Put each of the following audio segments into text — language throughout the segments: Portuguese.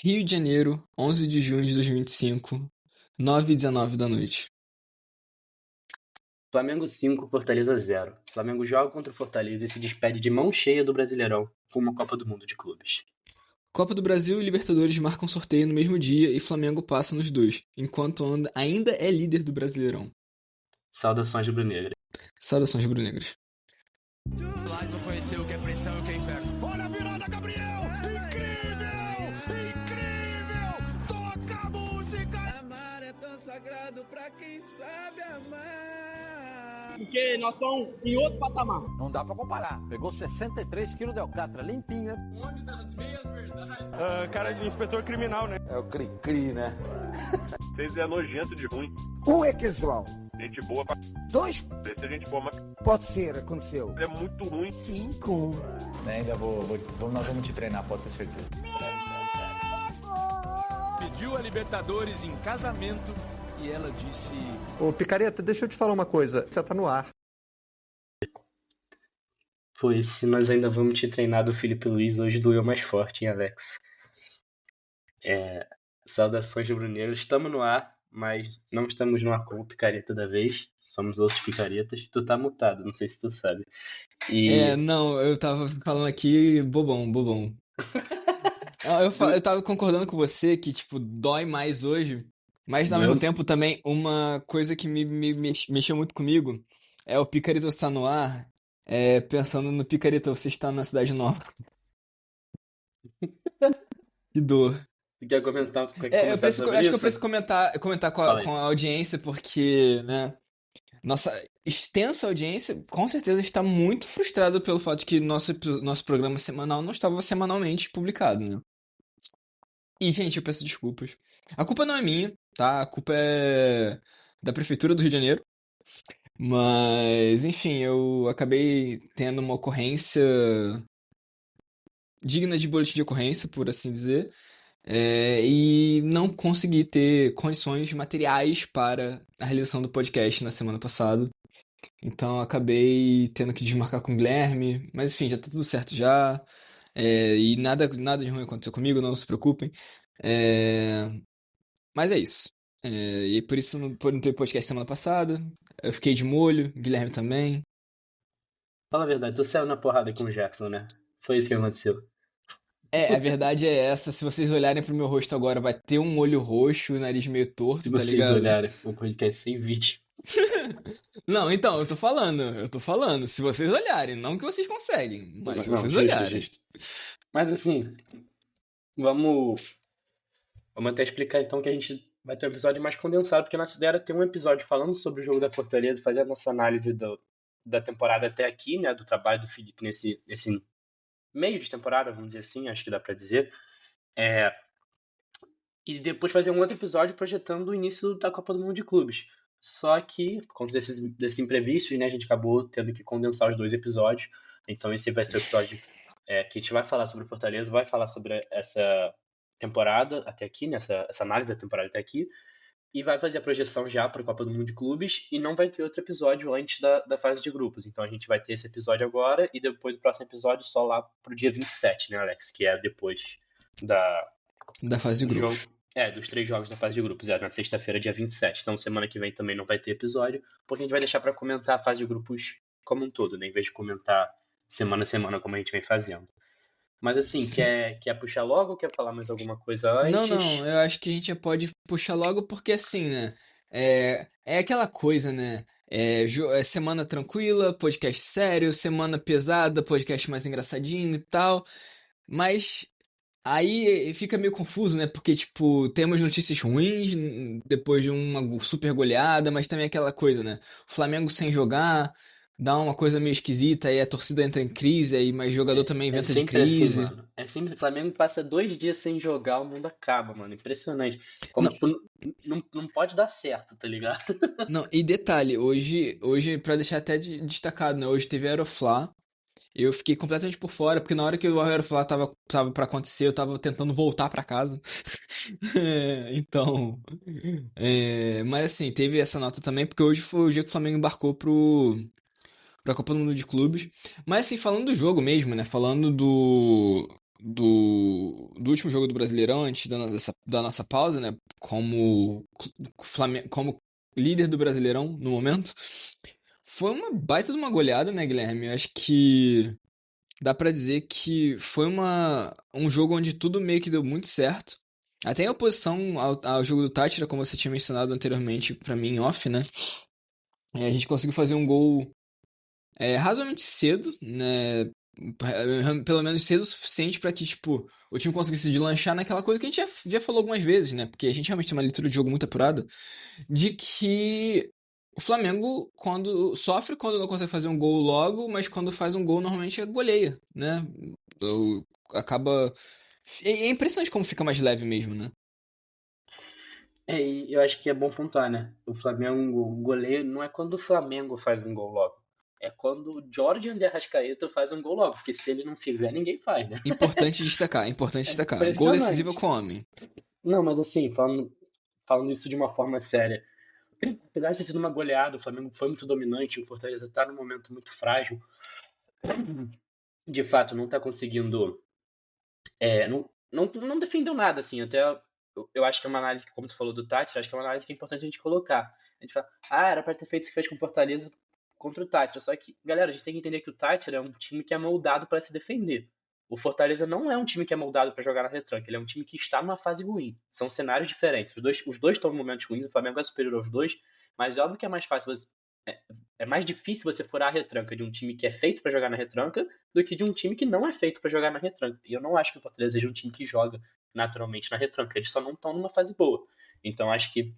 Rio de Janeiro, 11 de junho de 2025, 9h19 da noite. Flamengo 5, Fortaleza 0. Flamengo joga contra o Fortaleza e se despede de mão cheia do Brasileirão com uma Copa do Mundo de Clubes. Copa do Brasil e Libertadores marcam sorteio no mesmo dia e Flamengo passa nos dois, enquanto ainda é líder do Brasileirão. Saudações rubro-negras. Saudações rubro-negras. Lá vou conhecer o que é pressão e o que é inferno. Olha a virada, Gabriel! Incrível! Incrível! Toca a música! Amar é tão sagrado pra quem sabe amar. Porque nós estamos em outro patamar. Não dá pra comparar. Pegou 63 quilos de alcatra, limpinho. O homem das meias verdades. Cara de inspetor criminal, né? É o cri-cri, né? Vocês é nojento de ruim. Um é casual. Gente boa pra... Dois, Deve ser gente boa, mas pode ser, aconteceu. é muito ruim. 5. Ainda nós vamos te treinar, pode ter certeza. Pediu a Libertadores em casamento e ela disse... Ô, Picareta, deixa eu te falar uma coisa. Você tá no ar. Pois, se nós ainda vamos te treinar do Felipe Luiz, hoje doeu mais forte, hein, Alex? Saudações rubro-negras. Estamos no ar, mas não estamos no ar com o Picareta da vez. Somos outros picaretas. Tu tá mutado, não sei se tu sabe. Não, eu tava falando aqui bobão. Eu tava concordando com você que, tipo, dói mais hoje, mas ao mesmo tempo também uma coisa que mexeu muito comigo é o Picareta estar no ar, pensando no Picareta, você está na Cidade Nova. Que dor. Tu quer comentar, Acho que eu isso? preciso comentar Fala aí. com a audiência, porque, né, nossa extensa audiência com certeza está muito frustrada pelo fato de que nosso programa semanal não estava semanalmente publicado, né? E, gente, eu peço desculpas. A culpa não é minha, tá? A culpa é da Prefeitura do Rio de Janeiro. Mas, enfim, eu acabei tendo uma ocorrência digna de boletim de ocorrência, por assim dizer. E não consegui ter condições materiais para a realização do podcast na semana passada. Então eu acabei tendo que desmarcar com o Guilherme. Mas enfim, já tá tudo certo já. E nada de ruim aconteceu comigo, não se preocupem. Mas é isso. E por isso por não ter podcast semana passada. Eu fiquei de molho, Guilherme também. Fala a verdade, tu saiu na porrada com o Jackson, né? Foi isso que aconteceu. A verdade é essa. Se vocês olharem pro meu rosto agora, vai ter um olho roxo e o nariz meio torto, Se tá vocês ligado? olharem, o podcast sem vídeo. Não, então, eu tô falando. Se vocês olharem, não que vocês conseguem, mas se Não, vocês justo, olharem. justo. Mas assim, vamos até explicar então que a gente vai ter um episódio mais condensado, porque a nossa ideia era ter um episódio falando sobre o jogo da Fortaleza, fazer a nossa análise da temporada até aqui, né, do trabalho do Felipe nesse meio de temporada, vamos dizer assim, acho que dá pra dizer. E depois fazer um outro episódio projetando o início da Copa do Mundo de Clubes. Só que, por conta desses imprevistos, né, a gente acabou tendo que condensar os dois episódios. Então esse vai ser o episódio que a gente vai falar sobre o Fortaleza, vai falar sobre essa temporada até aqui, né, essa análise da temporada até aqui, e vai fazer a projeção já para a Copa do Mundo de Clubes, e não vai ter outro episódio antes da fase de grupos. Então a gente vai ter esse episódio agora, e depois o próximo episódio só lá pro dia 27, né, Alex? Que é depois Da fase de do grupos. jogo. Dos 3 jogos da fase de grupos. Na sexta-feira, dia 27. Então, semana que vem também não vai ter episódio, porque a gente vai deixar pra comentar a fase de grupos como um todo, né? Em vez de comentar semana a semana, como a gente vem fazendo. Mas assim, Sim. quer puxar logo ou quer falar mais alguma coisa antes? Não, eu acho que a gente já pode puxar logo, porque assim, né? É aquela coisa, né? Semana tranquila, podcast sério, semana pesada, podcast mais engraçadinho e tal. Mas aí fica meio confuso, né? Porque, tipo, temos notícias ruins depois de uma super goleada, mas também aquela coisa, né? O Flamengo sem jogar, dá uma coisa meio esquisita, aí a torcida entra em crise, aí mais jogador também É inventa de sempre assim, crise. mano. É sempre, o Flamengo passa 2 dias sem jogar, o mundo acaba, mano. Impressionante. Como, Não, tipo, não pode dar certo, tá ligado? não, e detalhe, hoje pra deixar até destacado, né? Hoje teve Aeroflá. Eu fiquei completamente por fora, porque na hora que o Aeroflá tava pra acontecer, eu tava tentando voltar pra casa. Então. Mas assim, teve essa nota também, porque hoje foi o dia que o Flamengo embarcou pra Copa do Mundo de Clubes. Mas assim, falando do jogo mesmo, né? Falando do último jogo do Brasileirão, antes da nossa pausa, né? Como líder do Brasileirão no momento. Foi uma baita de uma goleada, né, Guilherme? Eu acho que dá pra dizer que foi um jogo onde tudo meio que deu muito certo. Até em oposição ao jogo do Tátira, como você tinha mencionado anteriormente pra mim em off, né? A gente conseguiu fazer um gol razoavelmente cedo, né? Pelo menos cedo o suficiente pra que, tipo, o time conseguisse deslanchar naquela coisa que a gente já falou algumas vezes, né? Porque a gente realmente tem uma leitura de jogo muito apurada, de que o Flamengo sofre quando não consegue fazer um gol logo, mas quando faz um gol normalmente goleia, né? Acaba. É impressionante como fica mais leve mesmo, né? E eu acho que é bom pontuar, né? O Flamengo goleiro não é quando o Flamengo faz um gol logo. É quando o Jorge André Arrascaeta faz um gol logo. Porque se ele não fizer, ninguém faz, né? Importante destacar, importante destacar. Gol Impressionante. decisivo com homem. Não, mas assim, falando isso de uma forma séria. Apesar de ter sido uma goleada, o Flamengo foi muito dominante, o Fortaleza está num momento muito frágil. De fato, não está conseguindo. Não defendeu nada, assim. Até eu acho que é uma análise, como tu falou do Tati, acho que é uma análise que é importante a gente colocar. A gente fala, era pra ter feito o que fez com o Fortaleza contra o Tátira. Só que, galera, a gente tem que entender que o Tátira é um time que é moldado para se defender. O Fortaleza não é um time que é moldado para jogar na retranca, ele é um time que está numa fase ruim. São cenários diferentes. Os dois estão em momentos ruins, o Flamengo é superior aos dois, mas é óbvio que é mais fácil é mais difícil você furar a retranca de um time que é feito para jogar na retranca do que de um time que não é feito para jogar na retranca. E eu não acho que o Fortaleza seja um time que joga naturalmente na retranca, eles só não estão numa fase boa. Então acho que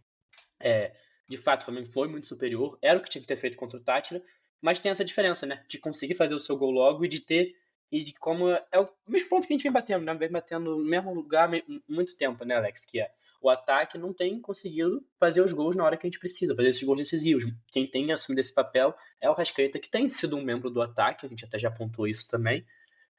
de fato, o Flamengo foi muito superior, era o que tinha que ter feito contra o Tátira, mas tem essa diferença, né? De conseguir fazer o seu gol logo e de como é o mesmo ponto que a gente vem batendo, né? Vem batendo no mesmo lugar muito tempo, né, Alex? Que é o ataque não tem conseguido fazer os gols na hora que a gente precisa, fazer esses gols decisivos. Quem tem assumido esse papel é o Rascaeta, que tem sido um membro do ataque, a gente até já apontou isso também,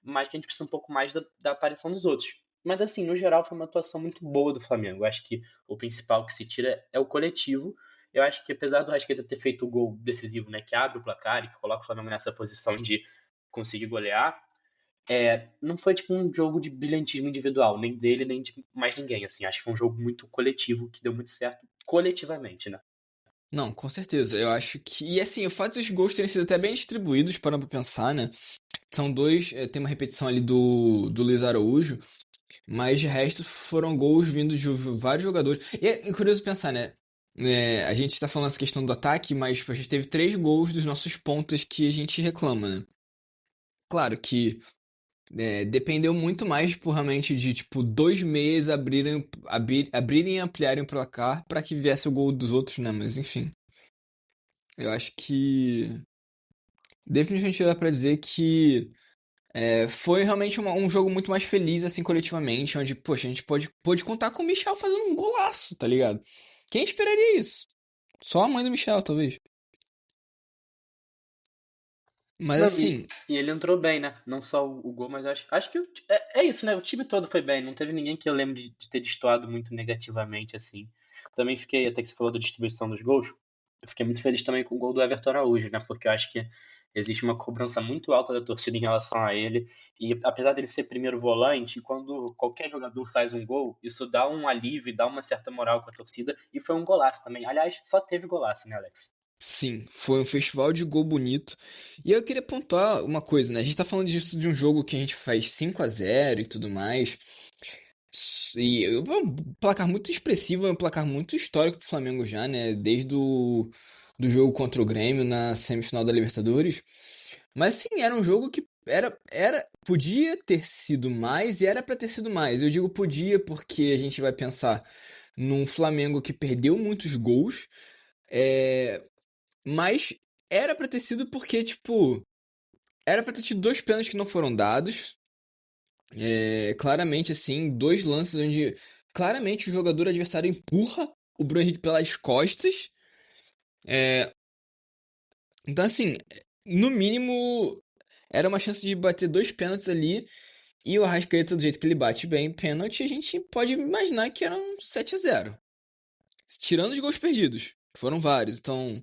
mas que a gente precisa um pouco mais da aparição dos outros. Mas assim, no geral, foi uma atuação muito boa do Flamengo. Eu acho que o principal que se tira é o coletivo. Eu acho que apesar do Rascaeta ter feito o gol decisivo, né, que abre o placar e que coloca o Flamengo nessa posição de conseguir golear, não foi tipo um jogo de brilhantismo individual, nem dele, nem de mais ninguém, assim. Acho que foi um jogo muito coletivo, que deu muito certo coletivamente, né? Não, com certeza. Eu acho que. E assim, o fato dos gols terem sido até bem distribuídos, parando pra pensar, né? São dois. Tem uma repetição ali do Luiz Araújo, mas de resto foram gols vindos de vários jogadores. E é curioso pensar, né? A gente tá falando essa questão do ataque, mas a gente teve 3 gols dos nossos pontas que a gente reclama, né? Claro que dependeu muito mais, realmente, de tipo 2 meses abrirem e ampliarem o placar pra que viesse o gol dos outros, né? Mas enfim. Eu acho que definitivamente dá pra dizer que foi realmente um jogo muito mais feliz, assim, coletivamente, onde, poxa, a gente pôde contar com o Michel fazendo um golaço, tá ligado? Quem esperaria isso? Só a mãe do Michel, talvez. Mas Não, assim, e ele entrou bem, né? Não só o gol, mas acho que é isso, né? O time todo foi bem. Não teve ninguém que eu lembro de ter destoado muito negativamente, assim. Também fiquei, até que você falou da distribuição dos gols, eu fiquei muito feliz também com o gol do Everton Araújo, né? Porque eu acho que existe uma cobrança muito alta da torcida em relação a ele. E apesar dele ser primeiro volante, quando qualquer jogador faz um gol, isso dá um alívio, dá uma certa moral com a torcida. E foi um golaço também. Aliás, só teve golaço, né, Alex? sim, foi um festival de gol bonito. E eu queria pontuar uma coisa, né? A gente tá falando disso de um jogo que a gente faz 5-0 e tudo mais. E é um placar muito expressivo, é um placar muito histórico pro Flamengo já, né? Desde do jogo contra o Grêmio na semifinal da Libertadores. Mas sim, era um jogo que podia ter sido mais e era pra ter sido mais. Eu digo podia porque a gente vai pensar num Flamengo que perdeu muitos gols, mas era pra ter sido porque, tipo, era pra ter tido 2 pênaltis que não foram dados. Claramente, assim, 2 lances onde claramente o jogador adversário empurra o Bruno Henrique pelas costas. Então, assim, no mínimo, era uma chance de bater 2 pênaltis ali. E o Arrascaeta, do jeito que ele bate bem pênalti, a gente pode imaginar que era um 7-0. Tirando os gols perdidos, que foram vários. Então,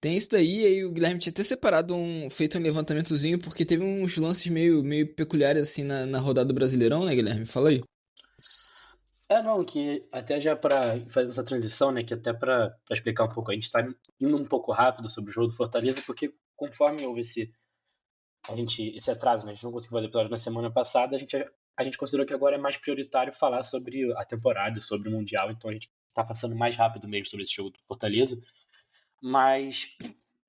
Tem isso daí, aí o Guilherme tinha até separado feito um levantamentozinho, porque teve uns lances meio peculiares assim na rodada do Brasileirão, né, Guilherme? Fala aí. Não, que até já para fazer essa transição, né, que até para explicar um pouco, a gente tá indo um pouco rápido sobre o jogo do Fortaleza, porque conforme houve esse atraso, né, a gente não conseguiu fazer episódio na semana passada, a gente considerou que agora é mais prioritário falar sobre a temporada, sobre o Mundial, então a gente tá passando mais rápido mesmo sobre esse jogo do Fortaleza, mas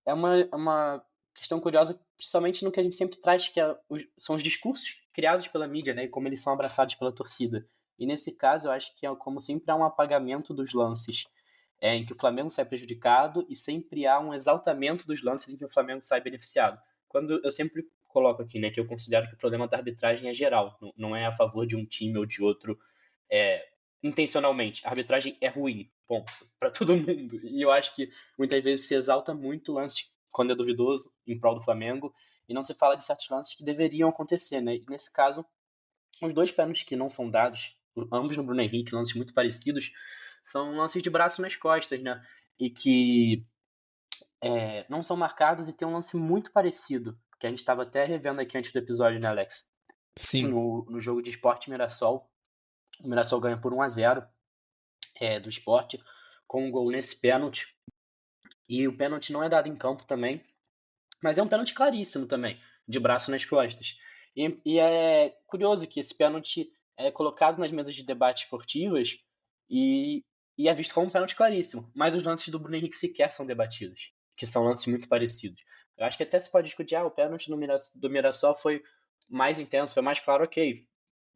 é uma questão curiosa, principalmente no que a gente sempre traz, que são os discursos criados pela mídia, né, e como eles são abraçados pela torcida. E nesse caso, eu acho que, como sempre, há um apagamento dos lances em que o Flamengo sai prejudicado e sempre há um exaltamento dos lances em que o Flamengo sai beneficiado. Quando eu sempre coloco aqui, né, que eu considero que o problema da arbitragem é geral, não é a favor de um time ou de outro intencionalmente. A arbitragem é ruim, ponto, para todo mundo. E eu acho que muitas vezes se exalta muito o lance quando é duvidoso em prol do Flamengo e não se fala de certos lances que deveriam acontecer, né? E nesse caso, os dois pênaltis que não são dados, ambos no Bruno Henrique, lances muito parecidos, são lances de braço nas costas, né? E que não são marcados e tem um lance muito parecido, que a gente estava até revendo aqui antes do episódio, né, Alex? Sim. No jogo de Sport e Mirassol, o Mirassol ganha por 1-0 do Sport, com um gol nesse pênalti. E o pênalti não é dado em campo também, mas é um pênalti claríssimo também, de braço nas costas. E é curioso que esse pênalti é colocado nas mesas de debate esportivas e é visto como um pênalti claríssimo. Mas os lances do Bruno Henrique sequer são debatidos, que são lances muito parecidos. Eu acho que até se pode discutir, o pênalti do Mirassol foi mais intenso, foi mais claro, ok.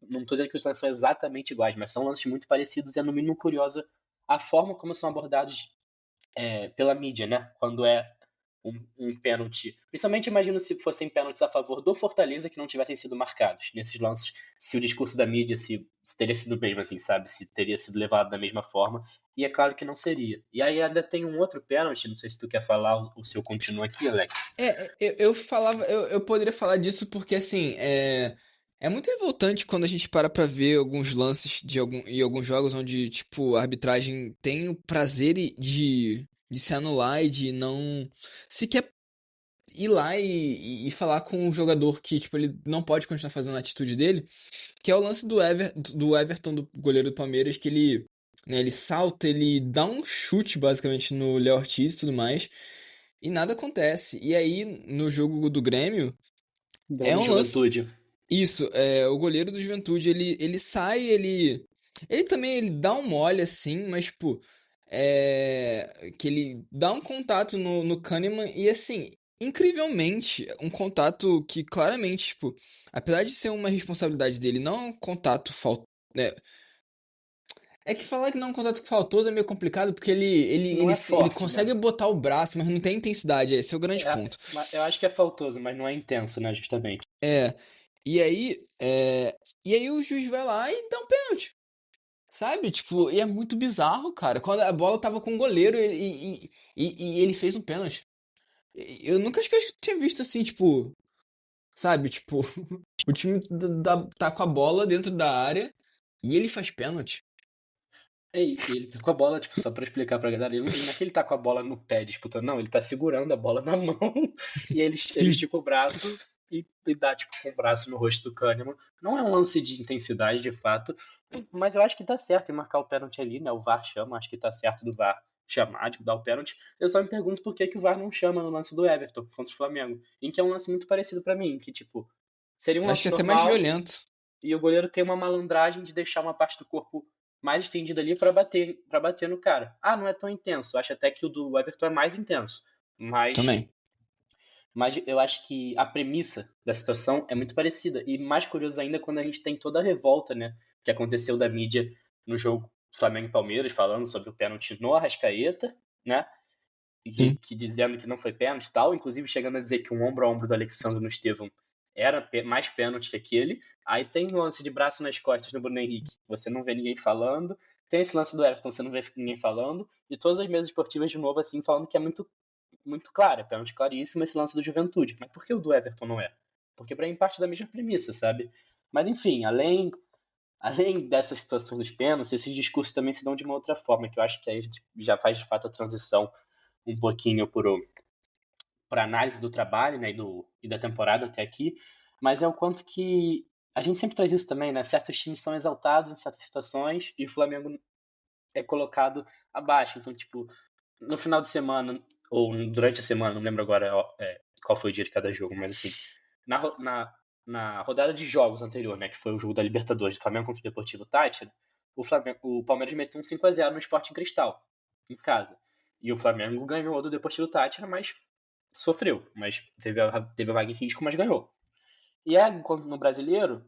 Não estou dizendo que os lances são exatamente iguais, mas são lances muito parecidos e é no mínimo curiosa a forma como são abordados pela mídia, né? Quando é um pênalti. Principalmente imagino se fossem pênaltis a favor do Fortaleza que não tivessem sido marcados nesses lances, se o discurso da mídia se teria sido o mesmo, assim, sabe? Se teria sido levado da mesma forma. E é claro que não seria. E aí ainda tem um outro pênalti, não sei se tu quer falar, o seu continua aqui, Alex. Eu poderia falar disso porque, assim, é muito revoltante quando a gente para pra ver alguns lances em alguns jogos onde, tipo, a arbitragem tem o prazer de se anular e de não sequer ir lá e falar com o jogador que, tipo, ele não pode continuar fazendo a atitude dele, que é o lance do Everton, do goleiro do Palmeiras, que ele salta, ele dá um chute, basicamente, no Léo Ortiz e tudo mais, e nada acontece. E aí, no jogo do Grêmio, é Grêmio um lance. Juventude. Isso, o goleiro do Juventude, ele sai, ele também ele dá um mole assim, mas, tipo, que ele dá um contato no Kahneman e, assim, incrivelmente, um contato que claramente, tipo, apesar de ser uma responsabilidade dele, não é um contato é que falar que não é um contato faltoso é meio complicado, porque Não é ele forte, consegue né? botar o braço, mas não tem intensidade, esse é o grande ponto. Eu acho que é faltoso, mas não é intenso, né, justamente. É, e aí, e aí o juiz vai lá e dá um pênalti, sabe? Tipo, e é muito bizarro, cara. Quando a bola tava com o goleiro e ele fez um pênalti. Eu nunca acho que eu tinha visto assim, tipo, sabe? Tipo, o time tá com a bola dentro da área e ele faz pênalti. E ele tá com a bola, tipo, só pra explicar pra galera, não é que ele tá com a bola no pé disputando, não, ele tá segurando a bola na mão e ele Sim. estica o braço e dá, tipo, com o braço no rosto do Kahneman. Não é um lance de intensidade, de fato, mas eu acho que tá certo em marcar o pênalti ali, né? O VAR chama, acho que tá certo do VAR chamar, de dar o pênalti. Eu só me pergunto por que o VAR não chama no lance do Everton contra o Flamengo, em que é um lance muito parecido pra mim, que, tipo, seria um Acho que lance é até mais normal violento. e o goleiro tem uma malandragem de deixar uma parte do corpo mais estendida ali para bater no cara. Não é tão intenso. Acho até que o do Everton é mais intenso. Mas, Também. mas eu acho que a premissa da situação é muito parecida. E mais curioso ainda quando a gente tem toda a revolta, né, que aconteceu da mídia no jogo Flamengo e Palmeiras, falando sobre o pênalti no Arrascaeta, né? Sim. Que dizendo que não foi pênalti e tal, inclusive chegando a dizer que um ombro a ombro do Alexandre no Estevão era mais pênalti que aquele. Aí tem o lance de braço nas costas no Bruno Henrique, você não vê ninguém falando. Tem esse lance do Everton, você não vê ninguém falando. E todas as mesas esportivas, de novo, assim, falando que é muito, muito claro, é pênalti claríssimo esse lance do Juventude. Mas por que o do Everton não é? Porque pra mim parte da mesma premissa, sabe? Mas enfim, além dessas situações dos pênaltis, esses discursos também se dão de uma outra forma, que eu acho que aí a gente já faz de fato a transição um pouquinho para análise do trabalho, né, e da temporada até aqui, mas é o quanto que a gente sempre traz isso também, né? Certos times são exaltados em certas situações e o Flamengo é colocado abaixo. Então, tipo, no final de semana, ou durante a semana, não lembro agora qual foi o dia de cada jogo, mas assim, na rodada de jogos anterior, né, que foi o jogo da Libertadores, do Flamengo contra o Deportivo Táchira, o Palmeiras meteu um 5-0 no Sporting Cristal, em casa. E o Flamengo ganhou do Deportivo Táchira, mas sofreu. Mas teve a vaga em risco, mas ganhou. E no Brasileiro,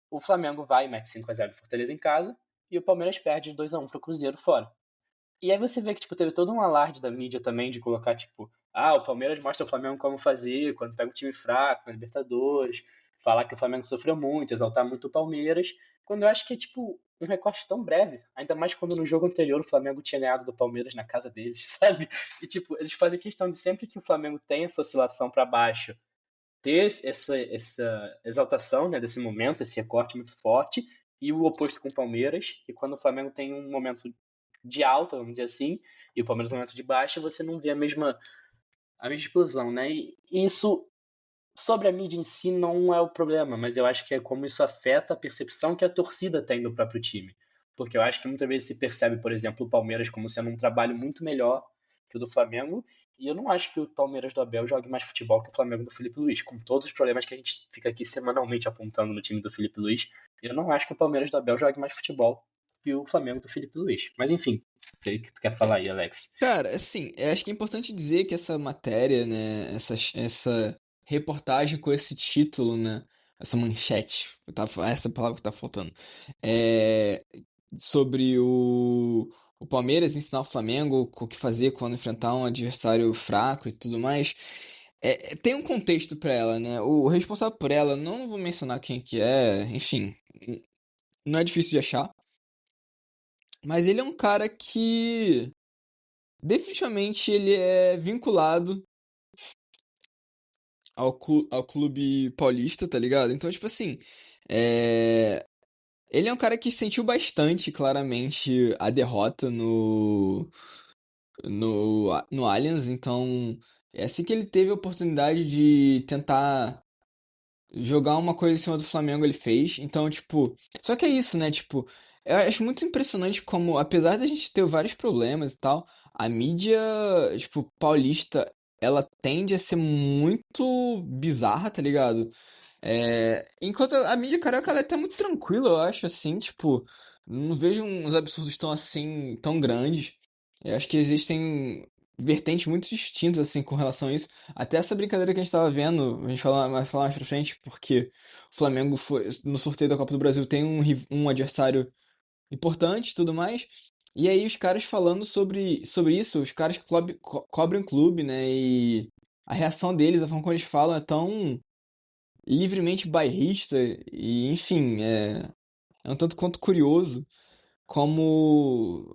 o Flamengo vai e mete 5-0 no Fortaleza em casa, e o Palmeiras perde de 2-1 pro Cruzeiro fora. E aí você vê que, tipo, teve todo um alarde da mídia também de colocar, tipo, o Palmeiras mostra ao Flamengo como fazer quando pega um time fraco na Libertadores, falar que o Flamengo sofreu muito, exaltar muito o Palmeiras, quando eu acho que é, tipo, um recorte tão breve, ainda mais quando no jogo anterior o Flamengo tinha ganhado do Palmeiras na casa deles, sabe? E, tipo, eles fazem questão de sempre que o Flamengo tem essa oscilação para baixo, ter essa exaltação, né, desse momento, esse recorte muito forte, e o oposto com o Palmeiras, que quando o Flamengo tem um momento de alta, vamos dizer assim, e o Palmeiras um momento de baixa, você não vê a mesma explosão, né? E isso, sobre a mídia em si, não é o problema, mas eu acho que é como isso afeta a percepção que a torcida tem do próprio time. Porque eu acho que muitas vezes se percebe, por exemplo, o Palmeiras como sendo um trabalho muito melhor que o do Flamengo, e eu não acho que o Palmeiras do Abel jogue mais futebol que o Flamengo do Felipe Luiz, com todos os problemas que a gente fica aqui semanalmente apontando no time do Felipe Luiz. Eu não acho que o Palmeiras do Abel jogue mais futebol que o Flamengo do Felipe Luiz. Mas enfim, sei o que tu quer falar aí, Alex. Cara, assim, eu acho que é importante dizer que essa matéria, né, essa reportagem com esse título, né, essa manchete, essa palavra que tá faltando, é sobre o Palmeiras ensinar o Flamengo o que fazer quando enfrentar um adversário fraco e tudo mais, tem um contexto pra ela, né? O responsável por ela, não vou mencionar quem que é, enfim, não é difícil de achar, mas ele é um cara que definitivamente ele é vinculado ao clube paulista, tá ligado? Então, tipo assim, é... ele é um cara que sentiu bastante, claramente, a derrota no Allianz. Então, é assim que ele teve a oportunidade de tentar jogar uma coisa em cima do Flamengo, ele fez. Então, tipo, só que é isso, né? Tipo, eu acho muito impressionante como, apesar da gente ter vários problemas e tal, a mídia, tipo, paulista, ela tende a ser muito bizarra, tá ligado? Enquanto a mídia carioca, ela é até muito tranquila, eu acho, assim, tipo, não vejo uns absurdos tão assim, tão grandes. Eu acho que existem vertentes muito distintas, assim, com relação a isso. Até essa brincadeira que a gente tava vendo, a gente vai falar mais pra frente, porque o Flamengo foi, no sorteio da Copa do Brasil tem um adversário importante e tudo mais. E aí os caras falando sobre isso, os caras que cobrem o clube, né? E a reação deles, a forma como eles falam é tão livremente bairrista e, enfim, é um tanto quanto curioso como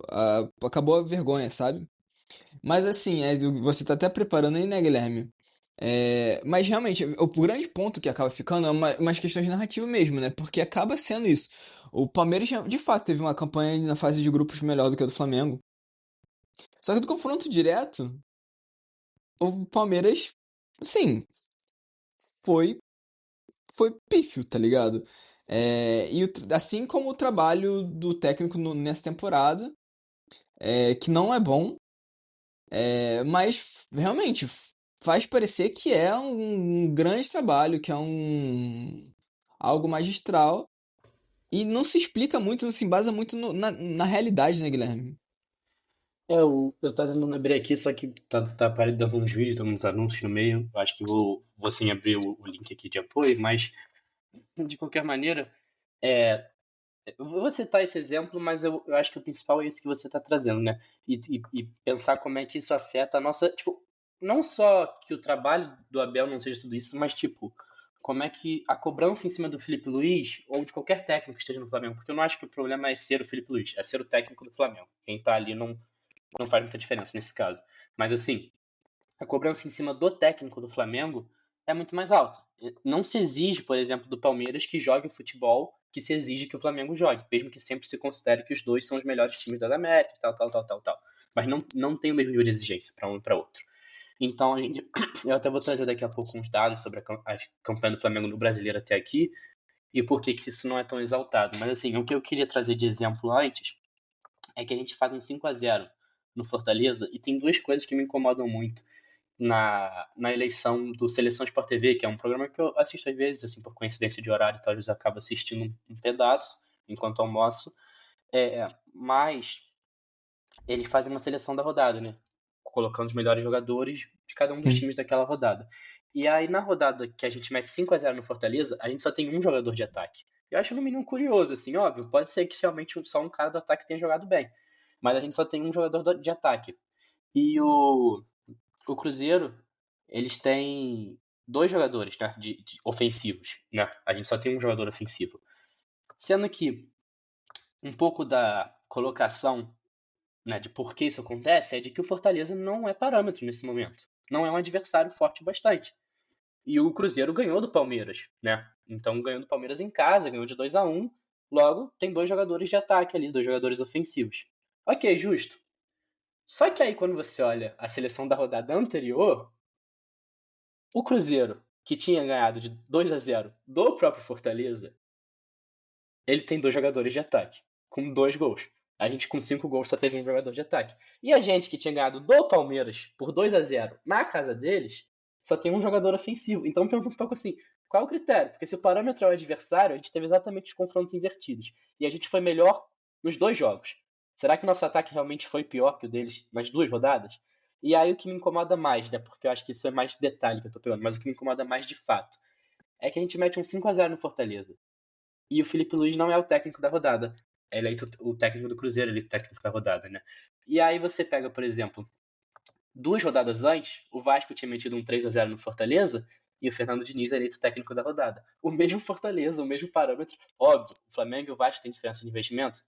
acabou a vergonha, sabe? Mas assim, você tá até preparando aí, né, Guilherme? Mas realmente, o grande ponto que acaba ficando é umas questões de narrativa mesmo, né? Porque acaba sendo isso. O Palmeiras, de fato, teve uma campanha na fase de grupos melhor do que a do Flamengo. Só que do confronto direto, o Palmeiras, assim, foi, foi pífio, tá ligado? Assim como o trabalho do técnico nessa temporada, que não é bom. Mas realmente faz parecer que é um grande trabalho, que é algo magistral e não se explica muito, não se embasa muito na realidade, né, Guilherme? Eu tô tentando abrir aqui, só que tá aparecendo uns vídeos, tem uns anúncios no meio. Eu acho que vou sim abrir o link aqui de apoio, mas de qualquer maneira, é, eu vou citar esse exemplo, mas eu acho que o principal é isso que você está trazendo, né? E pensar como é que isso afeta a nossa. Tipo, não só que o trabalho do Abel não seja tudo isso, mas, tipo, como é que a cobrança em cima do Felipe Luiz, ou de qualquer técnico que esteja no Flamengo, porque eu não acho que o problema é ser o Felipe Luiz, é ser o técnico do Flamengo. Quem tá ali não faz muita diferença nesse caso. Mas, assim, a cobrança em cima do técnico do Flamengo é muito mais alta. Não se exige, por exemplo, do Palmeiras que jogue o futebol que se exige que o Flamengo jogue, mesmo que sempre se considere que os dois são os melhores times da América, tal, tal, tal, tal, tal. Mas não tem o mesmo nível de exigência para um e para outro. Então, eu até vou trazer daqui a pouco uns dados sobre a campanha do Flamengo no Brasileiro até aqui e por que isso não é tão exaltado. Mas, assim, o que eu queria trazer de exemplo antes é que a gente faz um 5-0 no Fortaleza e tem duas coisas que me incomodam muito na eleição do Seleção Sport TV, que é um programa que eu assisto às vezes, assim, por coincidência de horário e tal, às vezes eu acabo assistindo um pedaço enquanto almoço. Mas eles fazem uma seleção da rodada, né? Colocando os melhores jogadores de cada um dos times daquela rodada. E aí, na rodada que a gente mete 5-0 no Fortaleza, a gente só tem um jogador de ataque. Eu acho no mínimo curioso, assim, óbvio, pode ser que realmente só um cara do ataque tenha jogado bem. Mas a gente só tem um jogador de ataque. E o Cruzeiro, eles têm dois jogadores, né, de ofensivos, né? A gente só tem um jogador ofensivo. Sendo que um pouco da colocação, né, de por que isso acontece é de que o Fortaleza não é parâmetro nesse momento. Não é um adversário forte bastante. E o Cruzeiro ganhou do Palmeiras, né? Então ganhou do Palmeiras em casa, ganhou de 2-1. Logo, tem dois jogadores de ataque ali, dois jogadores ofensivos. Ok, justo. Só que aí quando você olha a seleção da rodada anterior, o Cruzeiro, que tinha ganhado de 2-0 do próprio Fortaleza, ele tem dois jogadores de ataque, com 2 gols. A gente com 5 gols só teve um jogador de ataque. E a gente que tinha ganhado do Palmeiras por 2-0 na casa deles, só tem um jogador ofensivo. Então pergunta um pouco assim, qual é o critério? Porque se o parâmetro é o adversário, a gente teve exatamente os confrontos invertidos. E a gente foi melhor nos 2 jogos. Será que o nosso ataque realmente foi pior que o deles nas 2 rodadas? E aí o que me incomoda mais, né? Porque eu acho que isso é mais detalhe que eu tô pegando, mas o que me incomoda mais de fato é que a gente mete um 5-0 no Fortaleza. E o Felipe Luiz não é o técnico da rodada. É eleito o técnico do Cruzeiro, ele é o técnico da rodada, né? E aí você pega, por exemplo, 2 rodadas antes, o Vasco tinha metido um 3-0 no Fortaleza e o Fernando Diniz é eleito técnico da rodada. O mesmo Fortaleza, o mesmo parâmetro. Óbvio, o Flamengo e o Vasco têm diferença de investimento?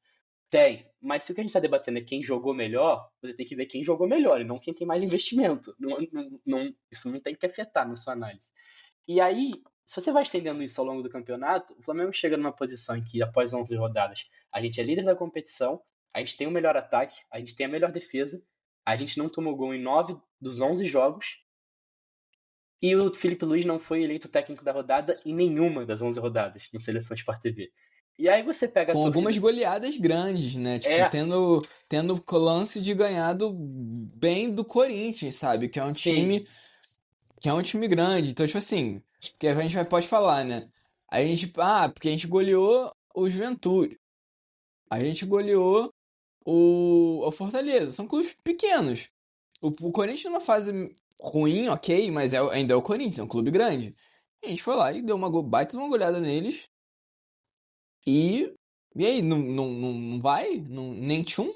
Tem, mas se o que a gente está debatendo é quem jogou melhor, você tem que ver quem jogou melhor e não quem tem mais investimento. Isso não tem que afetar na sua análise. E aí, se você vai estendendo isso ao longo do campeonato, o Flamengo chega numa posição em que, após 11 rodadas, a gente é líder da competição, a gente tem o melhor ataque, a gente tem a melhor defesa, a gente não tomou gol em 9 dos 11 jogos, e o Felipe Luiz não foi eleito técnico da rodada em nenhuma das 11 rodadas no Seleção Sport TV. E aí você pega a Com torcida... algumas goleadas grandes, né? Tipo, tendo lance de ganhado bem do Corinthians, sabe? Que é um time grande. Então, tipo assim, que a gente pode falar, né? Porque a gente goleou o Juventude. A gente goleou o Fortaleza. São clubes pequenos. O Corinthians numa fase ruim, ok, mas ainda é o Corinthians, é um clube grande. A gente foi lá e deu uma baita de uma goleada neles. E aí, não vai? Nem tchum?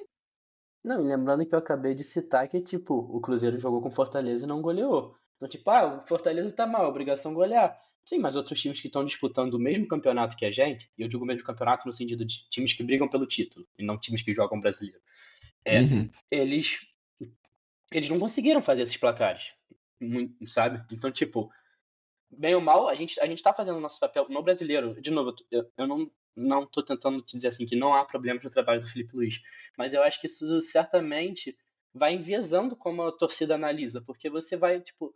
Não, e lembrando que eu acabei de citar que, tipo, o Cruzeiro jogou com Fortaleza e não goleou. Então, tipo, o Fortaleza tá mal, obrigação golear. Sim, mas outros times que estão disputando o mesmo campeonato que a gente, e eu digo o mesmo campeonato no sentido de times que brigam pelo título, e não times que jogam brasileiro, eles não conseguiram fazer esses placares, sabe? Então, tipo, bem ou mal, a gente tá fazendo o nosso papel no brasileiro. De novo, eu não tô tentando te dizer assim que não há problemas no trabalho do Felipe Luiz, mas eu acho que isso certamente vai enviesando como a torcida analisa, porque você vai, tipo,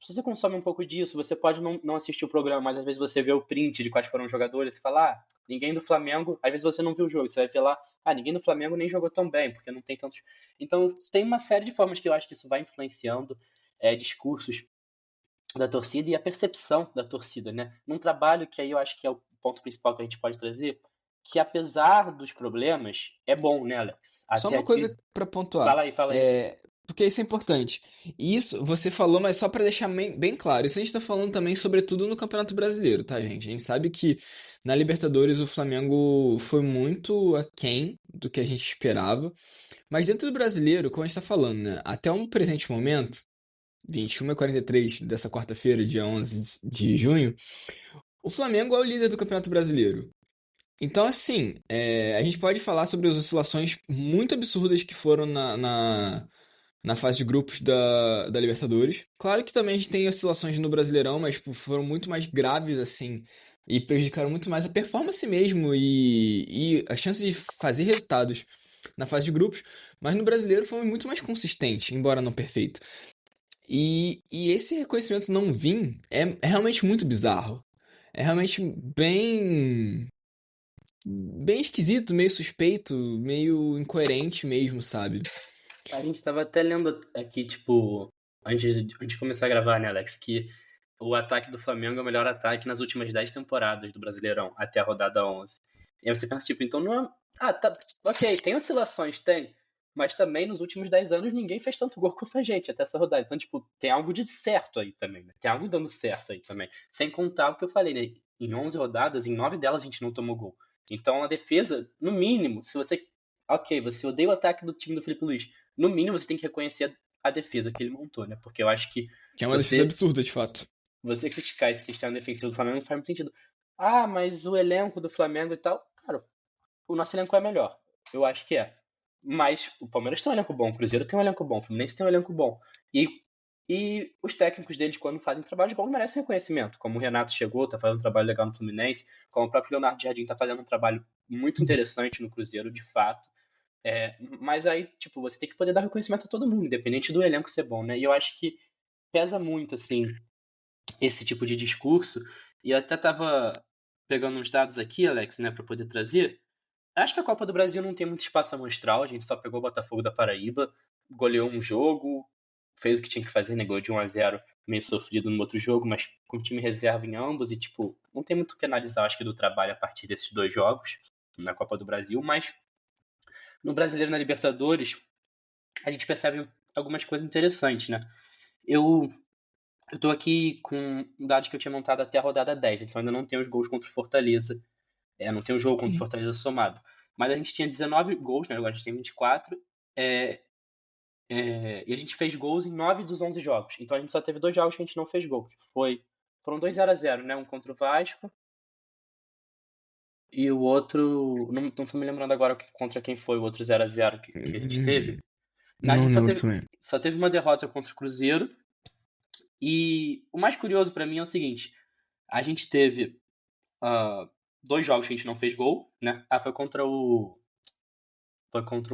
se você consome um pouco disso, você pode não assistir o programa, mas às vezes você vê o print de quais foram os jogadores e fala, ninguém do Flamengo, às vezes você não viu o jogo, você vai ver lá, ninguém do Flamengo nem jogou tão bem, porque não tem tantos... Então, tem uma série de formas que eu acho que isso vai influenciando discursos da torcida e a percepção da torcida, né? Num trabalho que aí eu acho que é o ponto principal que a gente pode trazer, que apesar dos problemas, é bom, né, Alex? Só uma coisa pra pontuar. Fala aí. Porque isso é importante. Isso você falou, mas só pra deixar bem claro. Isso a gente tá falando também, sobretudo, no Campeonato Brasileiro, tá, gente? A gente sabe que na Libertadores o Flamengo foi muito aquém do que a gente esperava. Mas dentro do Brasileiro, como a gente tá falando, né? Até um presente momento, 21h43 dessa quarta-feira, dia 11 de junho, o Flamengo é o líder do Campeonato Brasileiro. Então, assim, a gente pode falar sobre as oscilações muito absurdas que foram na fase de grupos da Libertadores. Claro que também a gente tem oscilações no Brasileirão, mas tipo, foram muito mais graves, assim, e prejudicaram muito mais a performance mesmo e a chance de fazer resultados na fase de grupos. Mas no Brasileiro foi muito mais consistente, embora não perfeito. E esse reconhecimento não vir é realmente muito bizarro. É realmente bem esquisito, meio suspeito, meio incoerente mesmo, sabe? A gente tava até lendo aqui, tipo, antes de começar a gravar, né, Alex, que o ataque do Flamengo é o melhor ataque nas últimas 10 temporadas do Brasileirão, até a rodada 11. E aí você pensa, tipo, então não é... Ah, tá, ok, tem oscilações, tem. Mas também nos últimos 10 anos ninguém fez tanto gol quanto a gente até essa rodada. Então, tipo, tem algo de certo aí também, né? Tem algo dando certo aí também. Sem contar o que eu falei, né? Em 11 rodadas, em 9 delas a gente não tomou gol. Então a defesa, no mínimo, se você... Ok, você odeia o ataque do time do Felipe Luiz. No mínimo você tem que reconhecer a defesa que ele montou, né? Porque eu acho que Que é uma defesa você absurda, de fato. você criticar esse sistema defensivo do Flamengo não faz muito sentido. Ah, mas o elenco do Flamengo e tal. Cara, o nosso elenco é melhor. Eu acho que é. Mas o Palmeiras tem um elenco bom, o Cruzeiro tem um elenco bom, o Fluminense tem um elenco bom. E os técnicos deles, quando fazem trabalho bom, merecem reconhecimento. Como o Renato chegou, tá fazendo um trabalho legal no Fluminense, como o próprio Leonardo Jardim tá fazendo um trabalho muito interessante no Cruzeiro, de fato. Mas aí, tipo, você tem que poder dar reconhecimento a todo mundo, independente do elenco ser bom, né? E eu acho que pesa muito, assim, esse tipo de discurso. E eu até tava pegando uns dados aqui, Alex, né, para poder trazer. Acho que a Copa do Brasil não tem muito espaço amostral. A gente só pegou o Botafogo da Paraíba, goleou um jogo, fez o que tinha que fazer, né? Ganhou de 1-0, meio sofrido no outro jogo, mas com time reserva em ambos. E, tipo, não tem muito o que analisar, acho que, do trabalho a partir desses dois jogos na Copa do Brasil. Mas no Brasileiro e na Libertadores, a gente percebe algumas coisas interessantes, né? Eu tô aqui com dados que eu tinha montado até a rodada 10, então ainda não tem os gols contra o Fortaleza. Não tem o jogo contra o Fortaleza somado. Mas a gente tinha 19 gols, né? Agora a gente tem 24. E a gente fez gols em 9 dos 11 jogos. Então a gente só teve dois jogos que a gente não fez gol. Foram dois 0-0, né? Um contra o Vasco. E o outro. Não tô me lembrando agora contra quem foi o outro 0-0 que a gente teve. A Não gente lembro também. só teve uma derrota contra o Cruzeiro. E o mais curioso pra mim é o seguinte: a gente teve dois jogos que a gente não fez gol, né? Foi contra o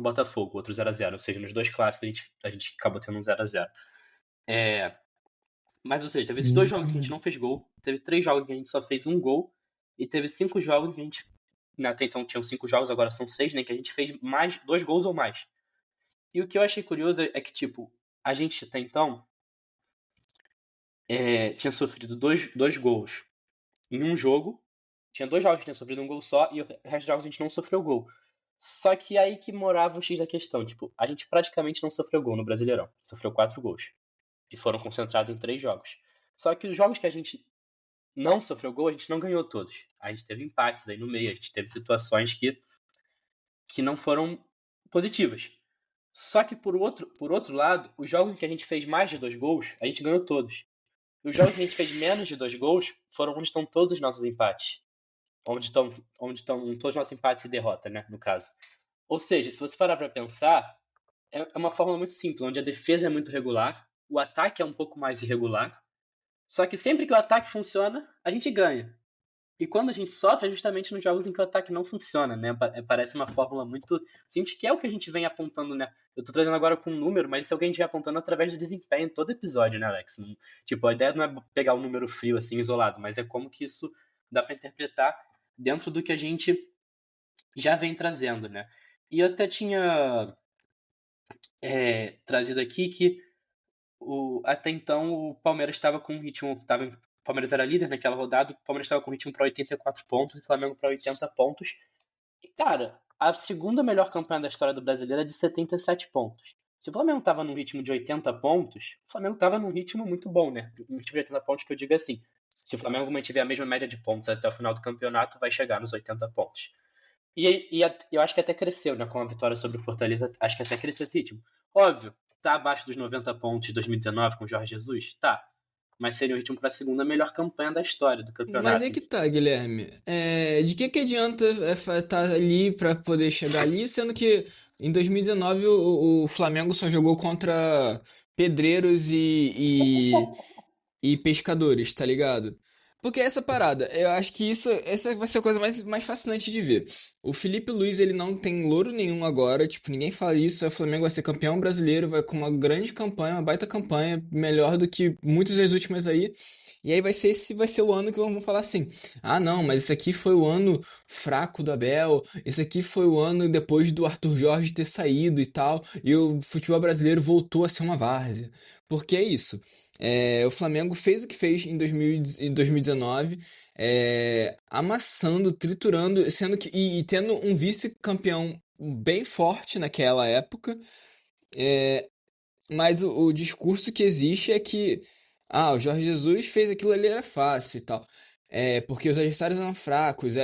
Botafogo, outro 0-0. Ou seja, nos dois clássicos a gente acabou tendo um 0-0. Mas, ou seja, teve esses dois jogos que a gente não fez gol, teve 3 jogos que a gente só fez um gol, e teve 5 jogos que a gente. Até então tinham 5 jogos, agora são 6, né? Que a gente fez mais 2 gols ou mais. E o que eu achei curioso é que, tipo, a gente até então tinha sofrido dois gols em um jogo. Tinha 2 jogos que tinha sofrido um gol só, e o resto dos jogos a gente não sofreu gol. Só que aí que morava o X da questão. Tipo, a gente praticamente não sofreu gol no Brasileirão. Sofreu 4 gols. E foram concentrados em 3 jogos. Só que os jogos que a gente não sofreu gol, a gente não ganhou todos. A gente teve empates aí no meio. A gente teve situações que não foram positivas. Só que por outro lado, os jogos em que a gente fez mais de 2 gols, a gente ganhou todos. E os jogos que a gente fez menos de 2 gols foram onde estão todos os nossos empates. Onde estão todos os nossos empates e derrota, né? No caso. Ou seja, se você parar para pensar, é uma fórmula muito simples, onde a defesa é muito regular, o ataque é um pouco mais irregular, só que sempre que o ataque funciona, a gente ganha. E quando a gente sofre é justamente nos jogos em que o ataque não funciona, né? Parece uma fórmula muito simples, que é o que a gente vem apontando, né? Eu tô trazendo agora com um número, mas isso é o que a gente vem apontando através do desempenho em todo episódio, né, Alex? Tipo, a ideia não é pegar um número frio, assim, isolado, mas é como que isso dá para interpretar dentro do que a gente já vem trazendo, né? E eu até tinha trazido aqui que até então o Palmeiras estava com um ritmo. O Palmeiras era líder naquela rodada, o Palmeiras estava com um ritmo para 84 pontos e o Flamengo para 80 pontos. E, cara, a segunda melhor campanha da história do brasileiro é de 77 pontos. Se o Flamengo estava num ritmo de 80 pontos, o Flamengo estava num ritmo muito bom, né? Um ritmo de 80 pontos que eu digo assim. Se o Flamengo mantiver a mesma média de pontos até o final do campeonato, vai chegar nos 80 pontos. E eu acho que até cresceu, né? Com a vitória sobre o Fortaleza, acho que até cresceu esse ritmo. Óbvio, tá abaixo dos 90 pontos de 2019 com o Jorge Jesus? Tá. Mas seria o ritmo para a segunda melhor campanha da história do campeonato. Mas é que tá, Guilherme. De que adianta estar ali pra poder chegar ali, sendo que em 2019 o Flamengo só jogou contra pedreiros e pescadores, tá ligado? Porque essa parada, eu acho que essa vai ser a coisa mais fascinante de ver. O Felipe Luiz, ele não tem louro nenhum agora, tipo, ninguém fala isso, o Flamengo vai ser campeão brasileiro, vai com uma grande campanha, uma baita campanha, melhor do que muitas das últimas aí. E aí vai ser o ano que vamos falar assim: "Ah, não, mas esse aqui foi o ano fraco do Abel, esse aqui foi o ano depois do Arthur Jorge ter saído e tal, e o futebol brasileiro voltou a ser uma várzea". Porque é isso. O Flamengo fez o que fez em 2019, amassando, triturando, sendo que e tendo um vice-campeão bem forte naquela época. é, mas o discurso que existe é que o Jorge Jesus fez aquilo ali era fácil e tal. Porque os adversários eram fracos.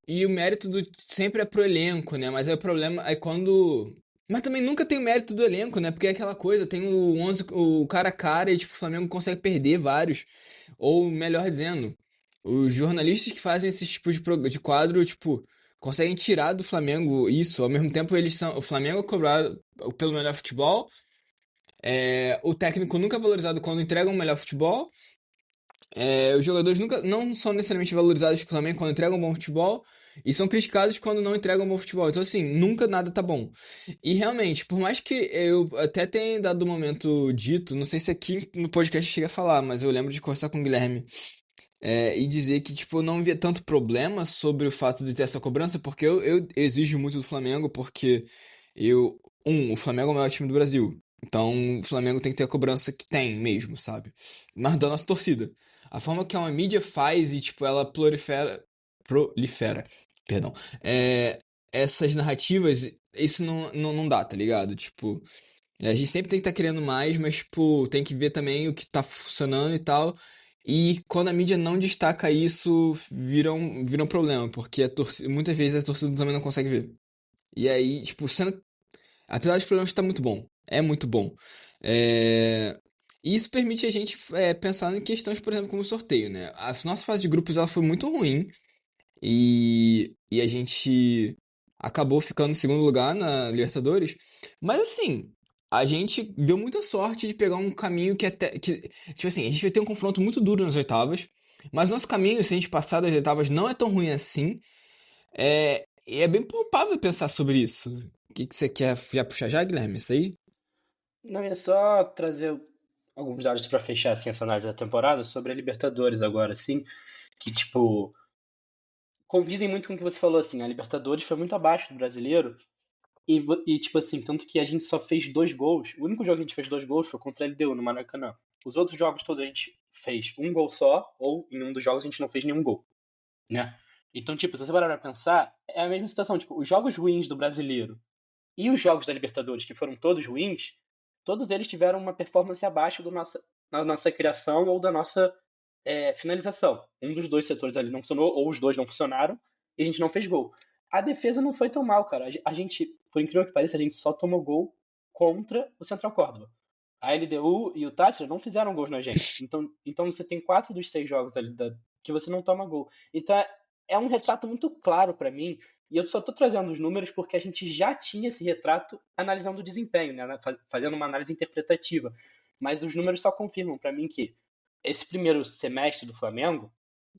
E o mérito sempre é pro elenco, né? Mas aí o problema é quando. Mas também nunca tem o mérito do elenco, né? Porque é aquela coisa, tem o 11, o cara a cara e tipo, o Flamengo consegue perder vários. Ou melhor dizendo, os jornalistas que fazem esses tipos de quadro, tipo, conseguem tirar do Flamengo isso. Ao mesmo tempo, o Flamengo é cobrado pelo melhor futebol. O técnico nunca é valorizado quando entrega um melhor futebol. Os jogadores nunca não são necessariamente valorizados também quando entregam um bom futebol e são criticados quando não entregam um bom futebol. Então, assim, nunca nada tá bom. E realmente, por mais que eu até tenha dado o momento dito, não sei se aqui no podcast chega a falar, mas eu lembro de conversar com o Guilherme e dizer que, tipo, eu não via tanto problema sobre o fato de ter essa cobrança, porque eu exijo muito do Flamengo, porque o Flamengo é o maior time do Brasil. Então, o Flamengo tem que ter a cobrança que tem mesmo, sabe? Mas da nossa torcida. A forma que uma mídia faz e, tipo, ela prolifera, perdão, essas narrativas, isso não dá, tá ligado? Tipo, a gente sempre tem que estar querendo mais, mas, tipo, tem que ver também o que tá funcionando e tal. E quando a mídia não destaca isso, vira um problema, porque muitas vezes a torcida também não consegue ver. E aí, tipo, apesar dos problemas, tá muito bom. É muito bom. E isso permite a gente pensar em questões, por exemplo, como o sorteio, né? A nossa fase de grupos ela foi muito ruim e a gente acabou ficando em segundo lugar na Libertadores. Mas assim, a gente deu muita sorte de pegar um caminho tipo assim, a gente vai ter um confronto muito duro nas oitavas, mas nosso caminho, se a gente passar das oitavas, não é tão ruim assim. E é bem palpável pensar sobre isso. O que você quer já puxar já, Guilherme? Isso aí? Não, é só trazer alguns dados para fechar assim, essa análise da temporada sobre a Libertadores agora, assim, que tipo convivem muito com o que você falou, assim, a Libertadores foi muito abaixo do brasileiro tipo assim, tanto que a gente só fez 2 gols. O único jogo que a gente fez 2 gols foi contra a LDU no Maracanã. Os outros jogos todos a gente fez um gol só, ou em um dos jogos a gente não fez nenhum gol, né? Então, tipo, se você parar pra pensar, é a mesma situação. Tipo, os jogos ruins do brasileiro e os jogos da Libertadores, que foram todos ruins, todos eles tiveram uma performance abaixo da nossa criação ou da nossa finalização. Um dos dois setores ali não funcionou, ou os dois não funcionaram, e a gente não fez gol. A defesa não foi tão mal, cara. A gente, por incrível que pareça, a gente só tomou gol contra o Central Córdoba. A LDU e o Tátira não fizeram gols na gente. Então você tem 4 dos 6 jogos ali que você não toma gol. Então é um retrato muito claro pra mim. E eu só tô trazendo os números porque a gente já tinha esse retrato analisando o desempenho, né? Fazendo uma análise interpretativa. Mas os números só confirmam pra mim que esse primeiro semestre do Flamengo,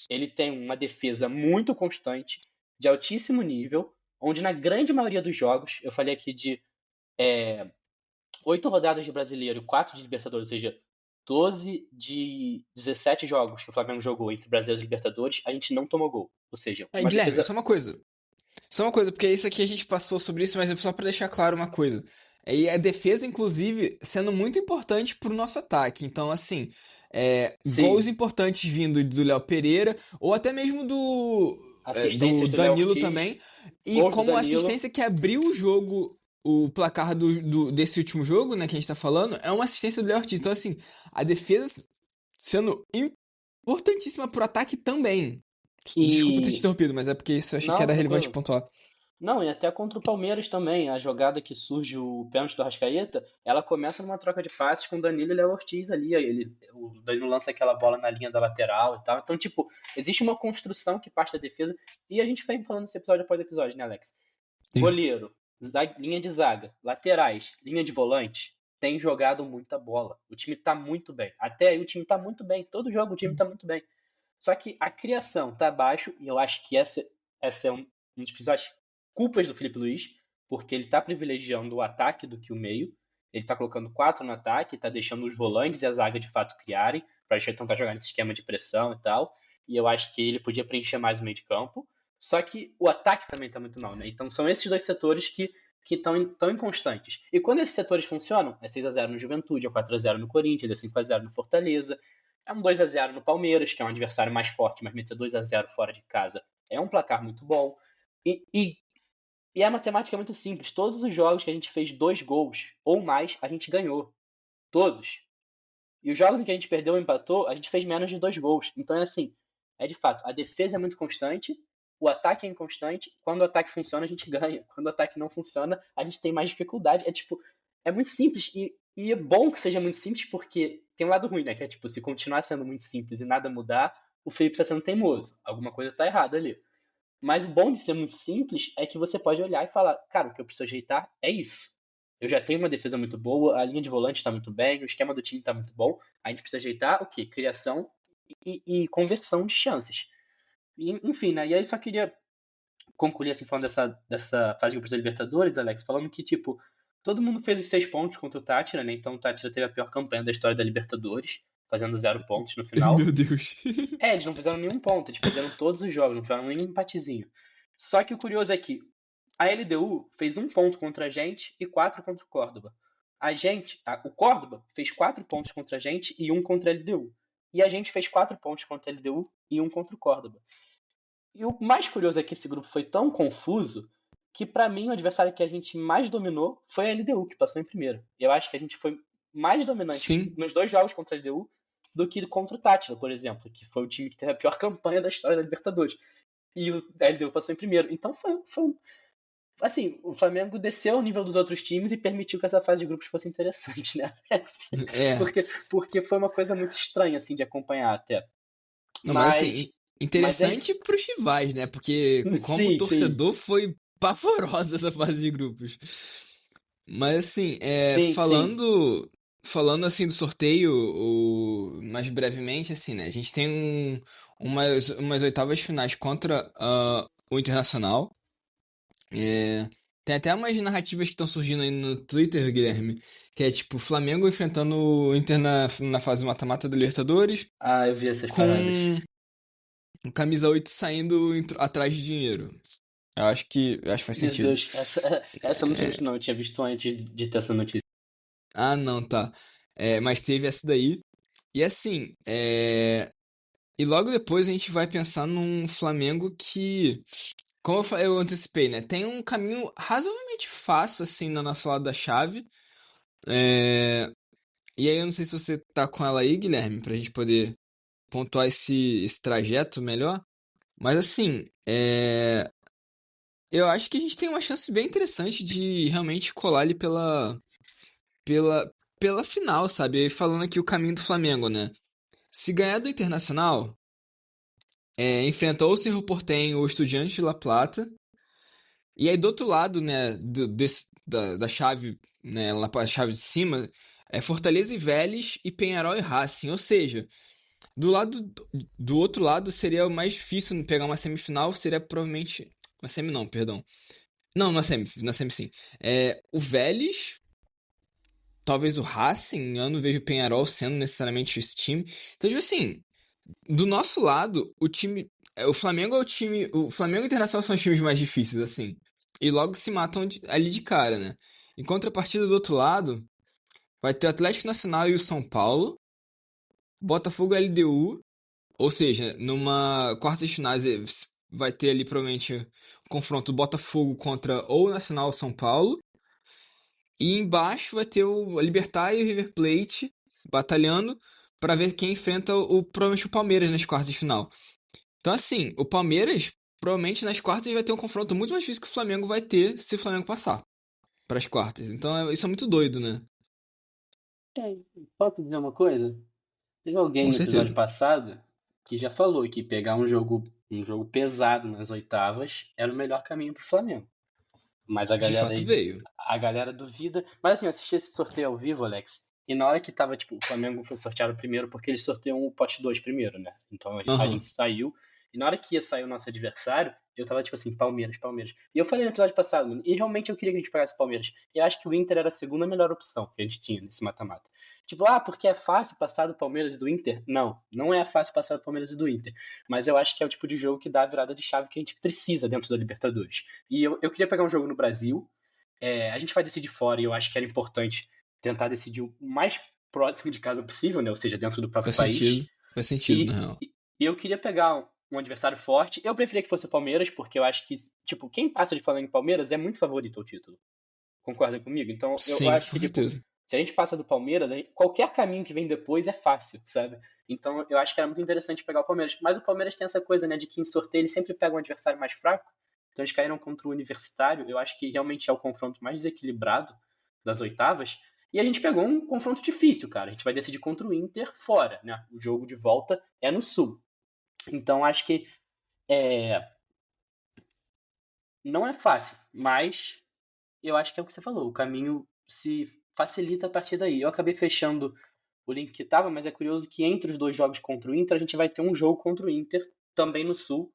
ele tem uma defesa muito constante, de altíssimo nível, onde na grande maioria dos jogos, eu falei aqui de 8 rodadas de Brasileiro e 4 de Libertadores, ou seja, 12 de 17 jogos que o Flamengo jogou entre Brasileiros e Libertadores, a gente não tomou gol. Ou seja, uma Guilherme, defesa... só uma coisa. Só uma coisa, porque isso aqui a gente passou sobre isso, mas é só pra deixar claro uma coisa. E a defesa, inclusive, sendo muito importante pro nosso ataque. Então, assim, gols importantes vindo do Léo Pereira, ou até mesmo do Danilo também. E como assistência que abriu o jogo, o placar desse último jogo, né, que a gente tá falando, é uma assistência do Léo Ortiz. Então, assim, a defesa sendo importantíssima pro ataque também. Desculpa ter te interrompido, mas é porque isso eu achei que era relevante pontuar. Não, e até contra o Palmeiras também, a jogada que surge o pênalti do Arrascaeta, ela começa numa troca de passes com o Danilo e Léo Ortiz ali. O Danilo lança aquela bola na linha da lateral e tal. Então, tipo, existe uma construção que parte da defesa, e a gente vem falando isso episódio após episódio, né, Alex? Sim. Goleiro, linha de zaga, laterais, linha de volante, tem jogado muita bola. O time tá muito bem. Até aí o time tá muito bem. Todo jogo o time tá muito bem. Só que a criação tá abaixo, e eu acho que essa é um dos principais culpas do Felipe Luiz, porque ele tá privilegiando o ataque do que o meio. Ele tá colocando 4 no ataque, tá deixando os volantes e a zaga de fato criarem, pra gente tentar jogar nesse esquema de pressão e tal. E eu acho que ele podia preencher mais o meio de campo. Só que o ataque também tá muito mal, né? Então são esses dois setores que estão tão inconstantes. E quando esses setores funcionam, é 6-0 no Juventude, é 4-0 no Corinthians, é 5-0 no Fortaleza, é um 2-0 no Palmeiras, que é um adversário mais forte, mas meter 2-0 fora de casa é um placar muito bom. E a matemática é muito simples. Todos os jogos que a gente fez 2 gols ou mais, a gente ganhou. Todos. E os jogos em que a gente perdeu ou empatou, a gente fez menos de 2 gols. Então é assim, é de fato, a defesa é muito constante, o ataque é inconstante. Quando o ataque funciona, a gente ganha. Quando o ataque não funciona, a gente tem mais dificuldade. É tipo, é muito simples e é bom que seja muito simples porque tem um lado ruim, né? Que é tipo, se continuar sendo muito simples e nada mudar, o Felipe está sendo teimoso. Alguma coisa está errada ali. Mas o bom de ser muito simples é que você pode olhar e falar, cara, o que eu preciso ajeitar é isso. Eu já tenho uma defesa muito boa, a linha de volante está muito bem, o esquema do time está muito bom. A gente precisa ajeitar o quê? Criação e conversão de chances. Enfim, né? E aí só queria concluir assim, falando dessa fase de grupos da Libertadores, Alex, falando que, tipo, todo mundo fez os 6 pontos contra o Tátira, né? Então o Tátira teve a pior campanha da história da Libertadores, fazendo 0 pontos no final. Meu Deus. Eles não fizeram nenhum ponto, eles perderam todos os jogos, não fizeram nenhum empatezinho. Só que o curioso é que a LDU fez 1 ponto contra a gente e 4 contra o Córdoba. O Córdoba fez 4 pontos contra a gente e 1 contra a LDU. E a gente fez 4 pontos contra a LDU e 1 contra o Córdoba. E o mais curioso é que esse grupo foi tão confuso que, pra mim, o adversário que a gente mais dominou foi a LDU, que passou em primeiro. Eu acho que a gente foi mais dominante Sim. nos 2 jogos contra a LDU do que contra o Tátira, por exemplo, que foi o time que teve a pior campanha da história da Libertadores. E a LDU passou em primeiro. Então assim, o Flamengo desceu o nível dos outros times e permitiu que essa fase de grupos fosse interessante, né, Alex? É. Porque foi uma coisa muito estranha, assim, de acompanhar até. Não, mas assim, interessante pros rivais, né? Porque como Sim, torcedor foi pavorosa essa fase de grupos. Mas assim, Sim, falando assim do sorteio, mais brevemente, assim, né? A gente tem umas oitavas finais contra o Internacional. Tem até umas narrativas que estão surgindo aí no Twitter, Guilherme, que é tipo Flamengo enfrentando o Inter na fase mata-mata da Libertadores, Ah, eu vi essas com paradas. o camisa 8 saindo atrás de dinheiro. Eu acho que faz Meu sentido. Deus, essa eu não tinha visto não, eu tinha visto antes de ter essa notícia. Ah, não, tá. Mas teve essa daí. E assim, e logo depois a gente vai pensar num Flamengo que, como eu antecipei, né? Tem um caminho razoavelmente fácil, assim, no nosso lado da chave. É, E aí eu não sei se você tá com ela aí, Guilherme, pra gente poder pontuar esse trajeto melhor. Mas assim, eu acho que a gente tem uma chance bem interessante de realmente colar ali pela, pela final, sabe? E falando aqui o caminho do Flamengo, né? Se ganhar do Internacional, enfrenta ou o Cerro Porteño ou o Estudiantes de La Plata. E aí do outro lado, né, da chave, né, lá pra chave de cima, é Fortaleza e Vélez e Penharol e Racing. Ou seja, do outro lado seria o mais difícil pegar uma semifinal, seria provavelmente. Uma semi não, perdão. Não, na semi sim. O Vélez, talvez o Racing, eu não vejo o Penharol sendo necessariamente esse time. Então, tipo assim, do nosso lado, o time. O Flamengo é o time. O Flamengo e o Internacional são os times mais difíceis, assim. E logo se matam ali de cara, né? Em contrapartida do outro lado, vai ter o Atlético Nacional e o São Paulo, Botafogo e LDU. Ou seja, numa quarta de finais vai ter ali provavelmente um confronto do Botafogo contra ou o Nacional ou São Paulo. E embaixo vai ter o Libertad e o River Plate batalhando para ver quem enfrenta provavelmente o Palmeiras nas quartas de final. Então assim, o Palmeiras provavelmente nas quartas vai ter um confronto muito mais difícil que o Flamengo vai ter se o Flamengo passar para as quartas. Então isso é muito doido, né? Posso dizer uma coisa? Teve alguém Com no episódio certeza. passado que já falou que pegar um jogo pesado nas oitavas era o melhor caminho pro Flamengo. Mas De fato veio. a galera duvida. Mas assim, eu assisti esse sorteio ao vivo, Alex, E na hora que tava, tipo, o Flamengo foi sorteado primeiro, porque eles sorteiam o pote 2 primeiro, né? Então a gente saiu. E na hora que ia sair o nosso adversário, eu tava tipo assim, Palmeiras, Palmeiras. E eu falei no episódio passado, mano, e realmente eu queria que a gente pegasse o Palmeiras. E eu acho que o Inter era a segunda melhor opção que a gente tinha nesse mata-mata. Tipo, porque é fácil passar do Palmeiras e do Inter? Não, não é fácil passar do Palmeiras e do Inter. Mas eu acho que é o tipo de jogo que dá a virada de chave que a gente precisa dentro da Libertadores. E eu queria pegar um jogo no Brasil. A gente vai decidir fora e eu acho que era importante tentar decidir o mais próximo de casa possível, né? Ou seja, dentro do próprio país. Faz sentido, na real. E eu queria pegar um adversário forte. Eu preferia que fosse o Palmeiras, porque eu acho que, tipo, quem passa de Flamengo e Palmeiras é muito favorito ao título. Concorda comigo? Então, Sim, eu acho com que, tipo, certeza. se a gente passa do Palmeiras, qualquer caminho que vem depois é fácil, sabe? Então, eu acho que era muito interessante pegar o Palmeiras. Mas o Palmeiras tem essa coisa, né, de que em sorteio ele sempre pega um adversário mais fraco. Então, eles caíram contra o Universitário. Eu acho que realmente é o confronto mais desequilibrado das oitavas. E a gente pegou um confronto difícil, cara. A gente vai decidir contra o Inter fora, né? O jogo de volta é no Sul. Então, acho que não é fácil, mas eu acho que é o que você falou. O caminho se facilita a partir daí. Eu acabei fechando o link que tava, mas é curioso que entre os dois jogos contra o Inter, a gente vai ter um jogo contra o Inter, também no Sul,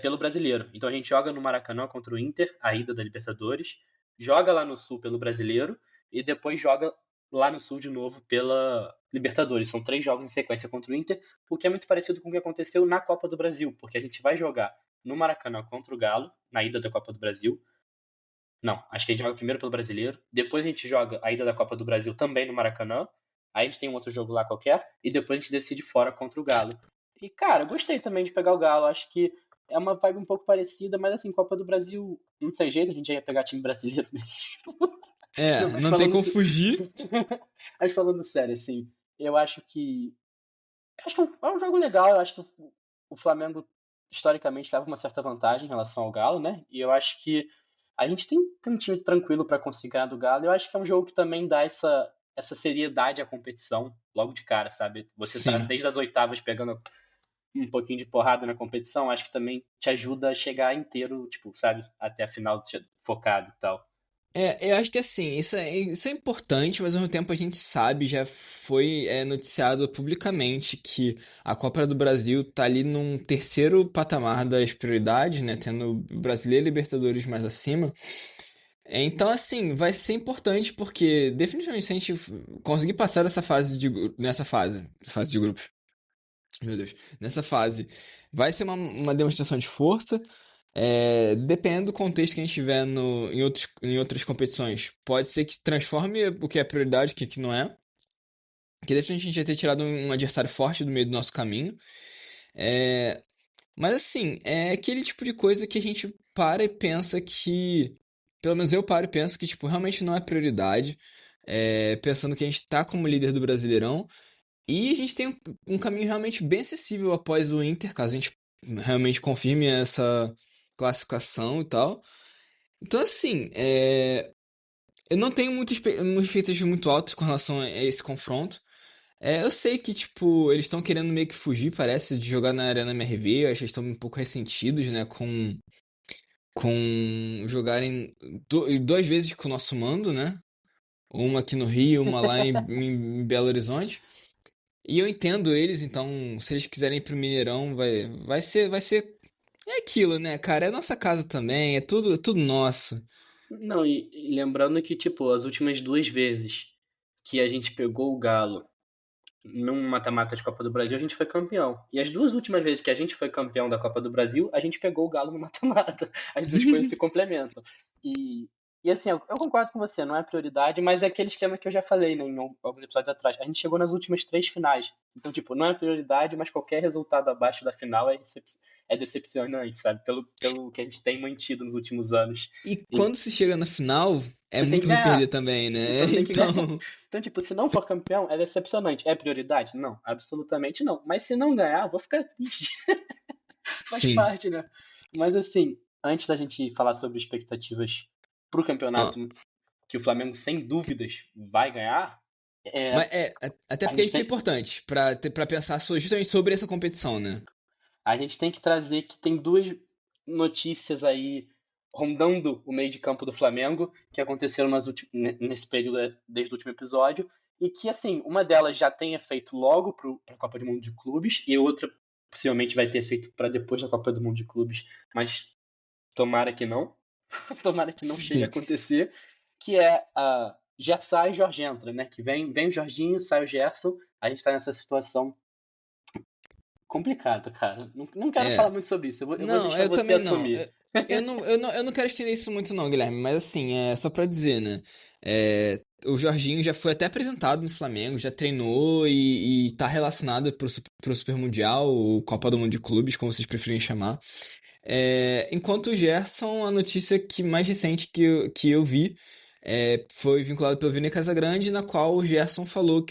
pelo Brasileiro. Então a gente joga no Maracanã contra o Inter, a ida da Libertadores, joga lá no Sul pelo Brasileiro e depois joga lá no Sul de novo pela Libertadores. São 3 jogos em sequência contra o Inter, o que é muito parecido com o que aconteceu na Copa do Brasil, porque a gente vai jogar no Maracanã contra o Galo, na ida da Copa do Brasil. Não, acho que a gente joga primeiro pelo Brasileiro, depois a gente joga a ida da Copa do Brasil também no Maracanã, aí a gente tem um outro jogo lá qualquer, e depois a gente decide fora contra o Galo. E, cara, gostei também de pegar o Galo, acho que é uma vibe um pouco parecida, mas assim, Copa do Brasil não tem jeito, a gente já ia pegar time brasileiro mesmo. Não tem como fugir. Mas falando sério, assim, eu acho que é um jogo legal, eu acho que o Flamengo historicamente leva uma certa vantagem em relação ao Galo, né? E eu acho que a gente tem um time tranquilo para conseguir ganhar do Galo. Eu acho que é um jogo que também dá essa seriedade à competição logo de cara, sabe? Você tá Sim. desde as oitavas pegando um pouquinho de porrada na competição, acho que também te ajuda a chegar inteiro, tipo, sabe? Até a final focado e tal. Eu acho que assim, isso é importante, mas ao mesmo tempo a gente sabe, já foi noticiado publicamente que a Copa do Brasil tá ali num terceiro patamar das prioridades, né? Tendo Brasileiro e Libertadores mais acima. Então, assim, vai ser importante porque definitivamente se a gente conseguir passar essa fase de grupos, meu Deus, nessa fase, vai ser uma demonstração de força. Dependendo do contexto que a gente tiver em outras competições, pode ser que transforme o que é prioridade, o que não é. Que definitivamente a gente vai ter tirado um adversário forte do meio do nosso caminho. Mas assim, é aquele tipo de coisa que a gente para e pensa que. Pelo menos eu paro e penso que tipo, realmente não é prioridade. Pensando que a gente tá como líder do Brasileirão. E a gente tem um caminho realmente bem acessível após o Inter, caso a gente realmente confirme essa classificação e tal. Então, assim, eu não tenho muitas expectativas muito altas com relação a esse confronto. Eu sei que, tipo, eles estão querendo meio que fugir, parece, de jogar na Arena MRV. Eu acho que eles estão um pouco ressentidos, né, com jogarem 2 vezes com o nosso mando, né? Uma aqui no Rio, uma lá em Belo Horizonte. E eu entendo eles, então, se eles quiserem ir pro Mineirão, vai ser. É aquilo, né, cara? É nossa casa também, é tudo nosso. Não, e lembrando que, tipo, as últimas 2 vezes que a gente pegou o Galo num mata-mata de Copa do Brasil, a gente foi campeão. E as 2 últimas vezes que a gente foi campeão da Copa do Brasil, a gente pegou o Galo no mata-mata. As 2 coisas se complementam. E assim, eu concordo com você, não é prioridade, mas é aquele esquema que eu já falei, né, em alguns episódios atrás. A gente chegou nas últimas 3 finais. Então, tipo, não é prioridade, mas qualquer resultado abaixo da final é decepcionante, sabe? Pelo que a gente tem mantido nos últimos anos. E quando se chega na final, é Você tem muito que ruim ganhar. perder também, né? Então tem que ganhar. Então, Então, tipo, se não for campeão, é decepcionante. É prioridade? Não, absolutamente não. Mas se não ganhar, eu vou ficar triste. Faz sim. parte, né? Mas assim, antes da gente falar sobre expectativas pro campeonato que o Flamengo sem dúvidas vai ganhar, Mas até a porque gente isso é tem, importante pra pensar justamente sobre essa competição, né? a gente tem que trazer que tem 2 notícias aí rondando o meio de campo do Flamengo que aconteceram nesse período desde o último episódio e que, assim, uma delas já tenha feito logo para a Copa do Mundo de Clubes e outra possivelmente vai ter feito para depois da Copa do Mundo de Clubes, mas tomara que não. Tomara que não chegue a Sim. acontecer, que é a já sai, Jorge entra, né? Que vem o Jorginho, sai o Gerson, a gente tá nessa situação complicada, cara. Não quero falar É. muito sobre isso, eu vou Não, deixar eu você também não. assumir. Eu não quero estender isso muito não, Guilherme, mas assim, é só pra dizer, né? O Jorginho já foi até apresentado no Flamengo, já treinou e tá relacionado pro Super Mundial, ou Copa do Mundo de Clubes, como vocês preferem chamar. Enquanto o Gerson, a notícia mais recente que eu vi foi vinculado pelo Vini Casagrande, na qual o Gerson falou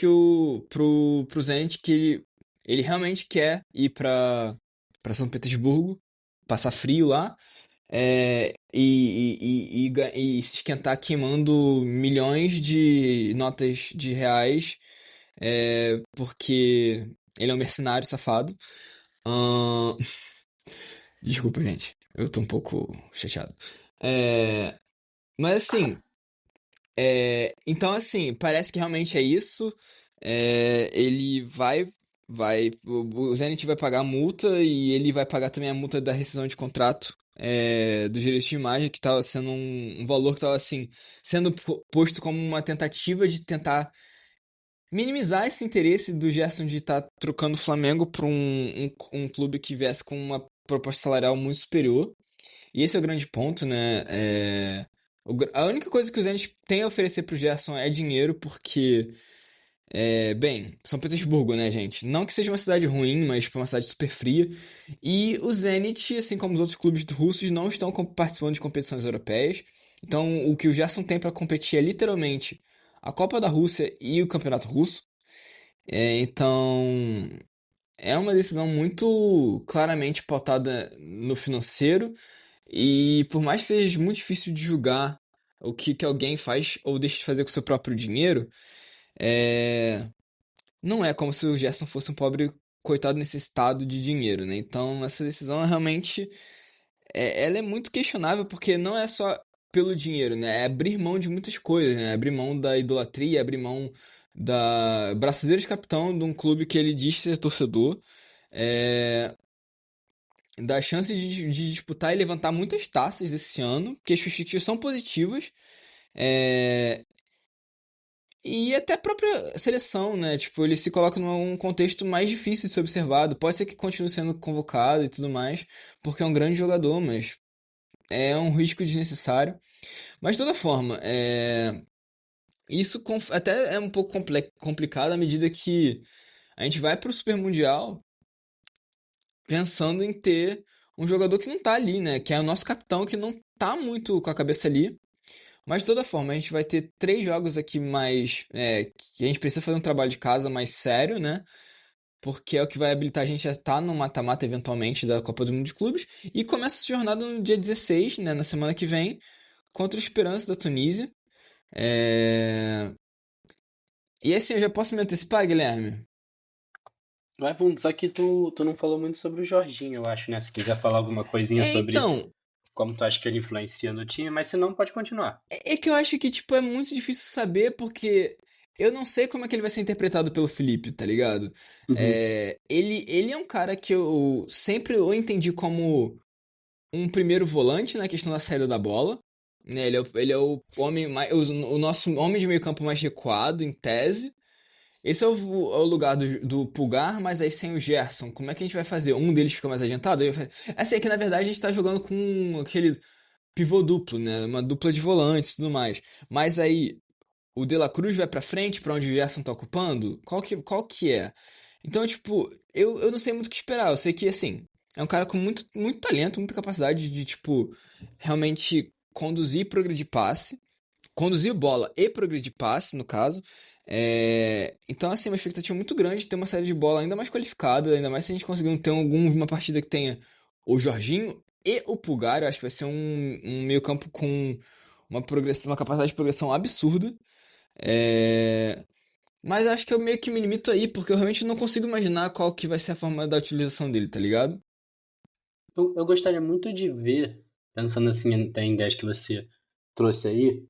pro Zenit que ele realmente quer ir pra São Petersburgo, passar frio lá, e se esquentar queimando milhões de notas de reais, porque ele é um mercenário safado. Ahn, Desculpa, gente. Eu tô um pouco chateado. É, Mas assim, então assim, parece que realmente é isso. Ele o Zenit vai pagar a multa e ele vai pagar também a multa da rescisão de contrato dos direitos de imagem, que estava sendo um valor que estava assim, sendo posto como uma tentativa de tentar minimizar esse interesse do Gerson de estar trocando o Flamengo para um clube que viesse com uma proposta salarial muito superior. E esse é o grande ponto, né? A única coisa que o Zenit tem a oferecer pro Gerson é dinheiro, porque, bem, São Petersburgo, né, gente? Não que seja uma cidade ruim, mas tipo, uma cidade super fria. E o Zenit, assim como os outros clubes russos, não estão participando de competições europeias. Então, o que o Gerson tem para competir é literalmente a Copa da Rússia e o Campeonato Russo. Então, é uma decisão muito claramente pautada no financeiro. E por mais que seja muito difícil de julgar o que alguém faz ou deixa de fazer com o seu próprio dinheiro, é... não é como se o Gerson fosse um pobre coitado necessitado de dinheiro, né? Então essa decisão realmente ela é muito questionável porque não é só pelo dinheiro, né? É abrir mão de muitas coisas, né? Abrir mão da idolatria, abrir mão da braçadeira de capitão de um clube que ele diz ser torcedor. É, da chance de disputar e levantar muitas taças esse ano, porque as perspectivas são positivas. é, E até a própria seleção, né? Tipo, ele se coloca num contexto mais difícil de ser observado. Pode ser que continue sendo convocado e tudo mais, porque é um grande jogador, mas é um risco desnecessário. Mas de toda forma, isso até é um pouco complicado à medida que a gente vai pro Super Mundial pensando em ter um jogador que não tá ali, né? Que é o nosso capitão, que não tá muito com a cabeça ali. Mas de toda forma, a gente vai ter 3 jogos aqui mais. Que a gente precisa fazer um trabalho de casa mais sério, né? Porque é o que vai habilitar a gente a estar no mata-mata eventualmente da Copa do Mundo de Clubes. E começa essa jornada no dia 16, né? Na semana que vem, contra o Esperance da Tunísia. É... E assim, eu já posso me antecipar, Guilherme? Vai fundo, só que tu não falou muito sobre o Jorginho, eu acho, né? Se quiser falar alguma coisinha sobre Então, como tu acha que ele influencia no time, mas se não, pode continuar. é que eu acho que, tipo, é muito difícil saber porque eu não sei como é que ele vai ser interpretado pelo Felipe, tá ligado? Uhum. Ele é um cara que eu sempre o entendi como um primeiro volante na questão da saída da bola, né? Ele é o homem mais, o nosso homem de meio campo mais recuado, em tese. Esse é o lugar do Pulgar, mas aí sem o Gerson, como é que a gente vai fazer? Um deles fica mais adiantado? Assim, é que na verdade a gente tá jogando com aquele pivô duplo, né? Uma dupla de volantes e tudo mais. Mas aí o De La Cruz vai pra frente, pra onde o Gerson tá ocupando? Qual que é? Então, tipo, eu não sei muito o que esperar. Eu sei que, assim, é um cara com muito, muito talento, muita capacidade de, tipo, realmente conduzir e progredir passe. Conduzir bola e progredir passe, no caso. Então, assim, uma expectativa muito grande de ter uma série de bola ainda mais qualificada, ainda mais se a gente conseguir ter alguma partida que tenha o Jorginho e o Pulgar. Eu acho que vai ser um meio-campo com uma capacidade de progressão absurda. É, Mas acho que eu meio que me limito aí, porque eu realmente não consigo imaginar qual que vai ser a forma da utilização dele, tá ligado? Eu gostaria muito de ver, pensando assim, até em ideias que você trouxe aí,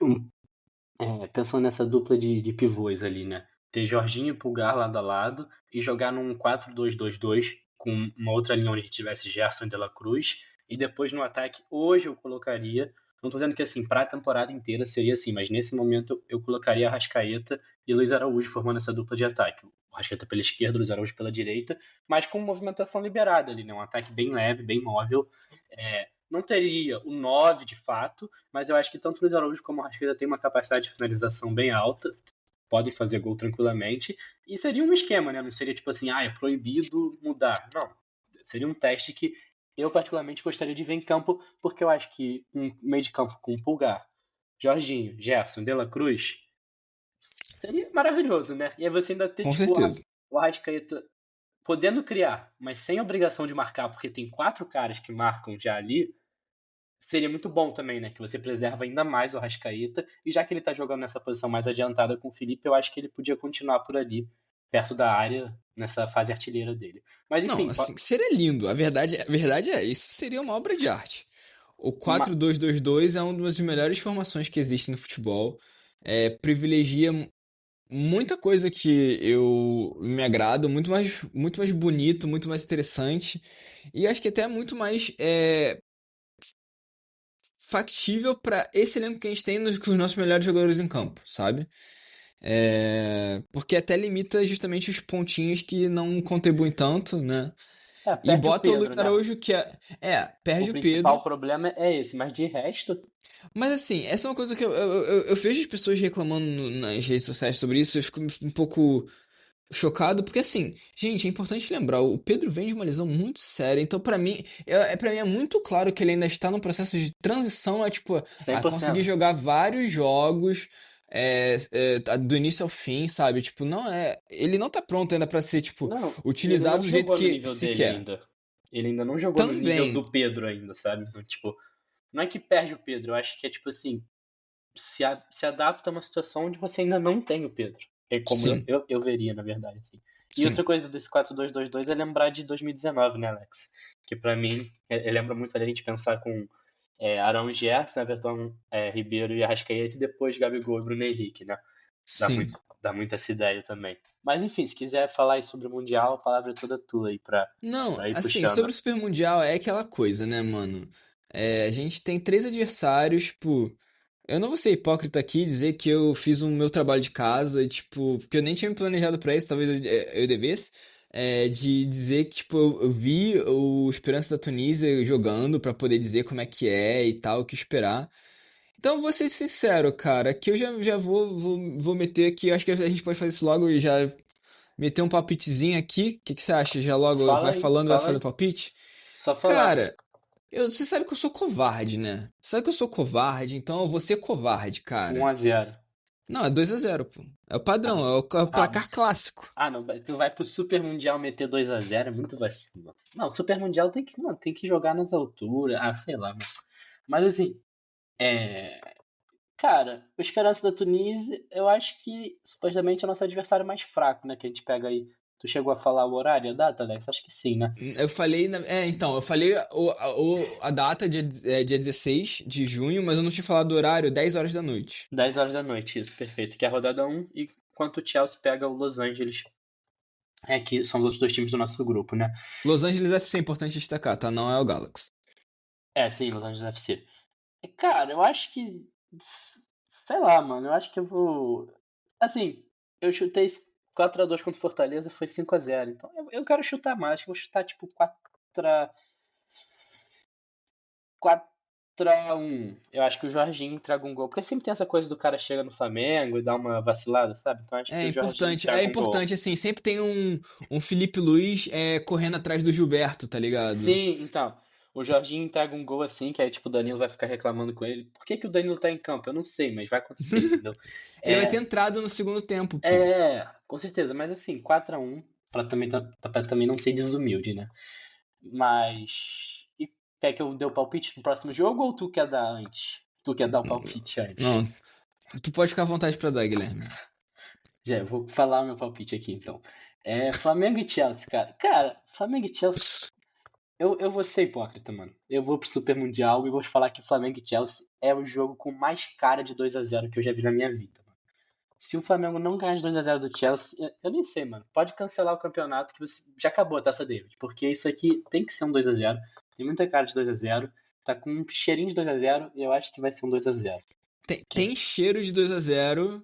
um Pensando nessa dupla de pivôs ali, né? Ter Jorginho e Pulgar lado a lado e jogar num 4-2-2-2 com uma outra linha onde tivesse Gerson e De La Cruz. E depois no ataque, hoje eu colocaria. Não tô dizendo que assim, pra temporada inteira seria assim, mas nesse momento eu colocaria Arrascaeta e Luiz Araújo formando essa dupla de ataque. O Arrascaeta pela esquerda, o Luiz Araújo pela direita, mas com movimentação liberada ali, né? Um ataque bem leve, bem móvel. Não teria o 9 de fato, mas eu acho que tanto o Luiz Araújo como o Arrascaeta tem uma capacidade de finalização bem alta, podem fazer gol tranquilamente, e seria um esquema, né? Não seria tipo assim, é proibido mudar. Não, seria um teste que eu particularmente gostaria de ver em campo, porque eu acho que um meio de campo com Pulgar, Jorginho, Gerson, De La Cruz, seria maravilhoso, né? E aí você ainda ter Com tipo, certeza. o Arrascaeta podendo criar, mas sem obrigação de marcar, porque tem 4 caras que marcam já ali, seria muito bom também, né? Que você preserva ainda mais o Arrascaeta. E já que ele tá jogando nessa posição mais adiantada com o Felipe, eu acho que ele podia continuar por ali, perto da área, nessa fase artilheira dele. Mas Não, enfim, assim, seria lindo. A verdade é, isso seria uma obra de arte. O 4-2-2-2 é uma das melhores formações que existe no futebol. Privilegia muita coisa que eu me agrado, muito mais bonito, muito mais interessante. E acho que até muito mais factível para esse elenco que a gente tem com os nossos melhores jogadores em campo, sabe? Porque até limita justamente os pontinhos que não contribuem tanto, né? E perde o bota o Luiz Pedro, né? Araújo que O perde o principal Pedro. problema é esse, mas de resto, Mas assim, essa é uma coisa que eu vejo as pessoas reclamando nas redes sociais sobre isso, eu fico um pouco chocado, porque assim, gente, é importante lembrar, o Pedro vem de uma lesão muito séria, então pra mim é muito claro que ele ainda está num processo de transição, tipo, a conseguir 100%. jogar vários jogos do início ao fim, sabe? Tipo, ele não tá pronto ainda pra ser, tipo, Não, e ele não utilizado do jeito jogou no que nível se dele quer. ainda. Ele ainda não jogou no nível Também, do Pedro ainda, sabe? Então, tipo, não é que perde o Pedro, eu acho que é tipo assim, se adapta a uma situação onde você ainda não tem o Pedro. É como sim, eu veria, na verdade, assim. E outra sim. coisa desse 4-2-2-2 é lembrar de 2019, né, Alex? Que pra mim, lembra muito a gente pensar com Arão e Gerson, Everton, Ribeiro e Arrascaeta, e depois Gabigol e Bruno Henrique, né? Sim. Dá muito essa ideia também. Mas enfim, se quiser falar aí sobre o Mundial, a palavra é toda tua aí Não, pra ir assim, puxando. sobre o Super Mundial é aquela coisa, né, mano? A gente tem três adversários, tipo. Eu não vou ser hipócrita aqui e dizer que eu fiz o meu trabalho de casa, e, tipo, porque eu nem tinha me planejado pra isso, talvez eu devesse, de dizer que, tipo, eu vi o Esperança da Tunísia jogando pra poder dizer como é que é e tal, o que esperar. Então, vou ser sincero, cara, que eu já vou meter aqui, acho que a gente pode fazer isso logo e já meter um palpitezinho aqui. O que que você acha? Já logo Fala vai aí, falando, vai fala fazendo aí. palpite? Só falar. Cara, você sabe que eu sou covarde, né? Sabe que eu sou covarde, então eu vou ser covarde, cara. 1-0. Não, é 2-0, pô. É o padrão, Ah, é o ah, placar clássico. não, tu vai pro Super Mundial meter 2-0, é muito vacilo. Não, Super Mundial tem que jogar nas alturas. Sei lá, mano. Mas assim, é, cara, o Esperança da Tunísia, eu acho que supostamente é o nosso adversário mais fraco, né? Que a gente pega aí. Tu chegou a falar o horário, a data, Alex? Acho que sim, né? Eu falei, então, eu falei a data, dia 16 de junho, mas eu não tinha falado do horário, 10 horas da noite. 10 horas da noite, isso, perfeito. Que é a rodada 1, e enquanto o Chelsea pega o Los Angeles, que são os outros dois times do nosso grupo, né? Los Angeles FC é importante destacar, tá? Não é o Galaxy. Sim, Los Angeles FC. Cara, eu acho que. Sei lá, mano. Eu acho que eu vou. Assim, eu chutei 4-2 contra o Fortaleza, foi 5-0. Então eu quero chutar mais. Acho que eu vou chutar tipo 4-1. Eu acho que o Jorginho entrega um gol. Porque sempre tem essa coisa do cara chega no Flamengo e dá uma vacilada, sabe? Então acho que o Jorginho É entrega um gol. importante, assim, sempre tem um Felipe Luiz correndo atrás do Gilberto, tá ligado? Sim, então. O Jorginho entrega um gol assim, que aí tipo o Danilo vai ficar reclamando com ele. Por que que o Danilo tá em campo? Eu não sei, mas vai acontecer, entendeu? Ele vai ter É, entrado no segundo tempo, pô. com certeza, mas assim, 4-1, pra também não ser desumilde, né? Mas. E quer que eu dê o palpite no próximo jogo ou tu quer dar antes? Tu quer dar o palpite antes? Não, tu pode ficar à vontade pra dar, Guilherme. Já, eu vou falar o meu palpite aqui então. Flamengo e Chelsea, cara. Cara, Flamengo e Chelsea. Eu vou ser hipócrita, mano. Eu vou pro Super Mundial e vou te falar que Flamengo e Chelsea é o jogo com mais cara de 2-0 que eu já vi na minha vida, mano. Se o Flamengo não ganhar de 2-0 do Chelsea, eu nem sei, mano. Pode cancelar o campeonato que já acabou a Taça David. Porque isso aqui tem que ser um 2-0. Tem muita cara de 2-0. Tá com um cheirinho de 2-0 e eu acho que vai ser um 2-0. Tem cheiro de 2-0.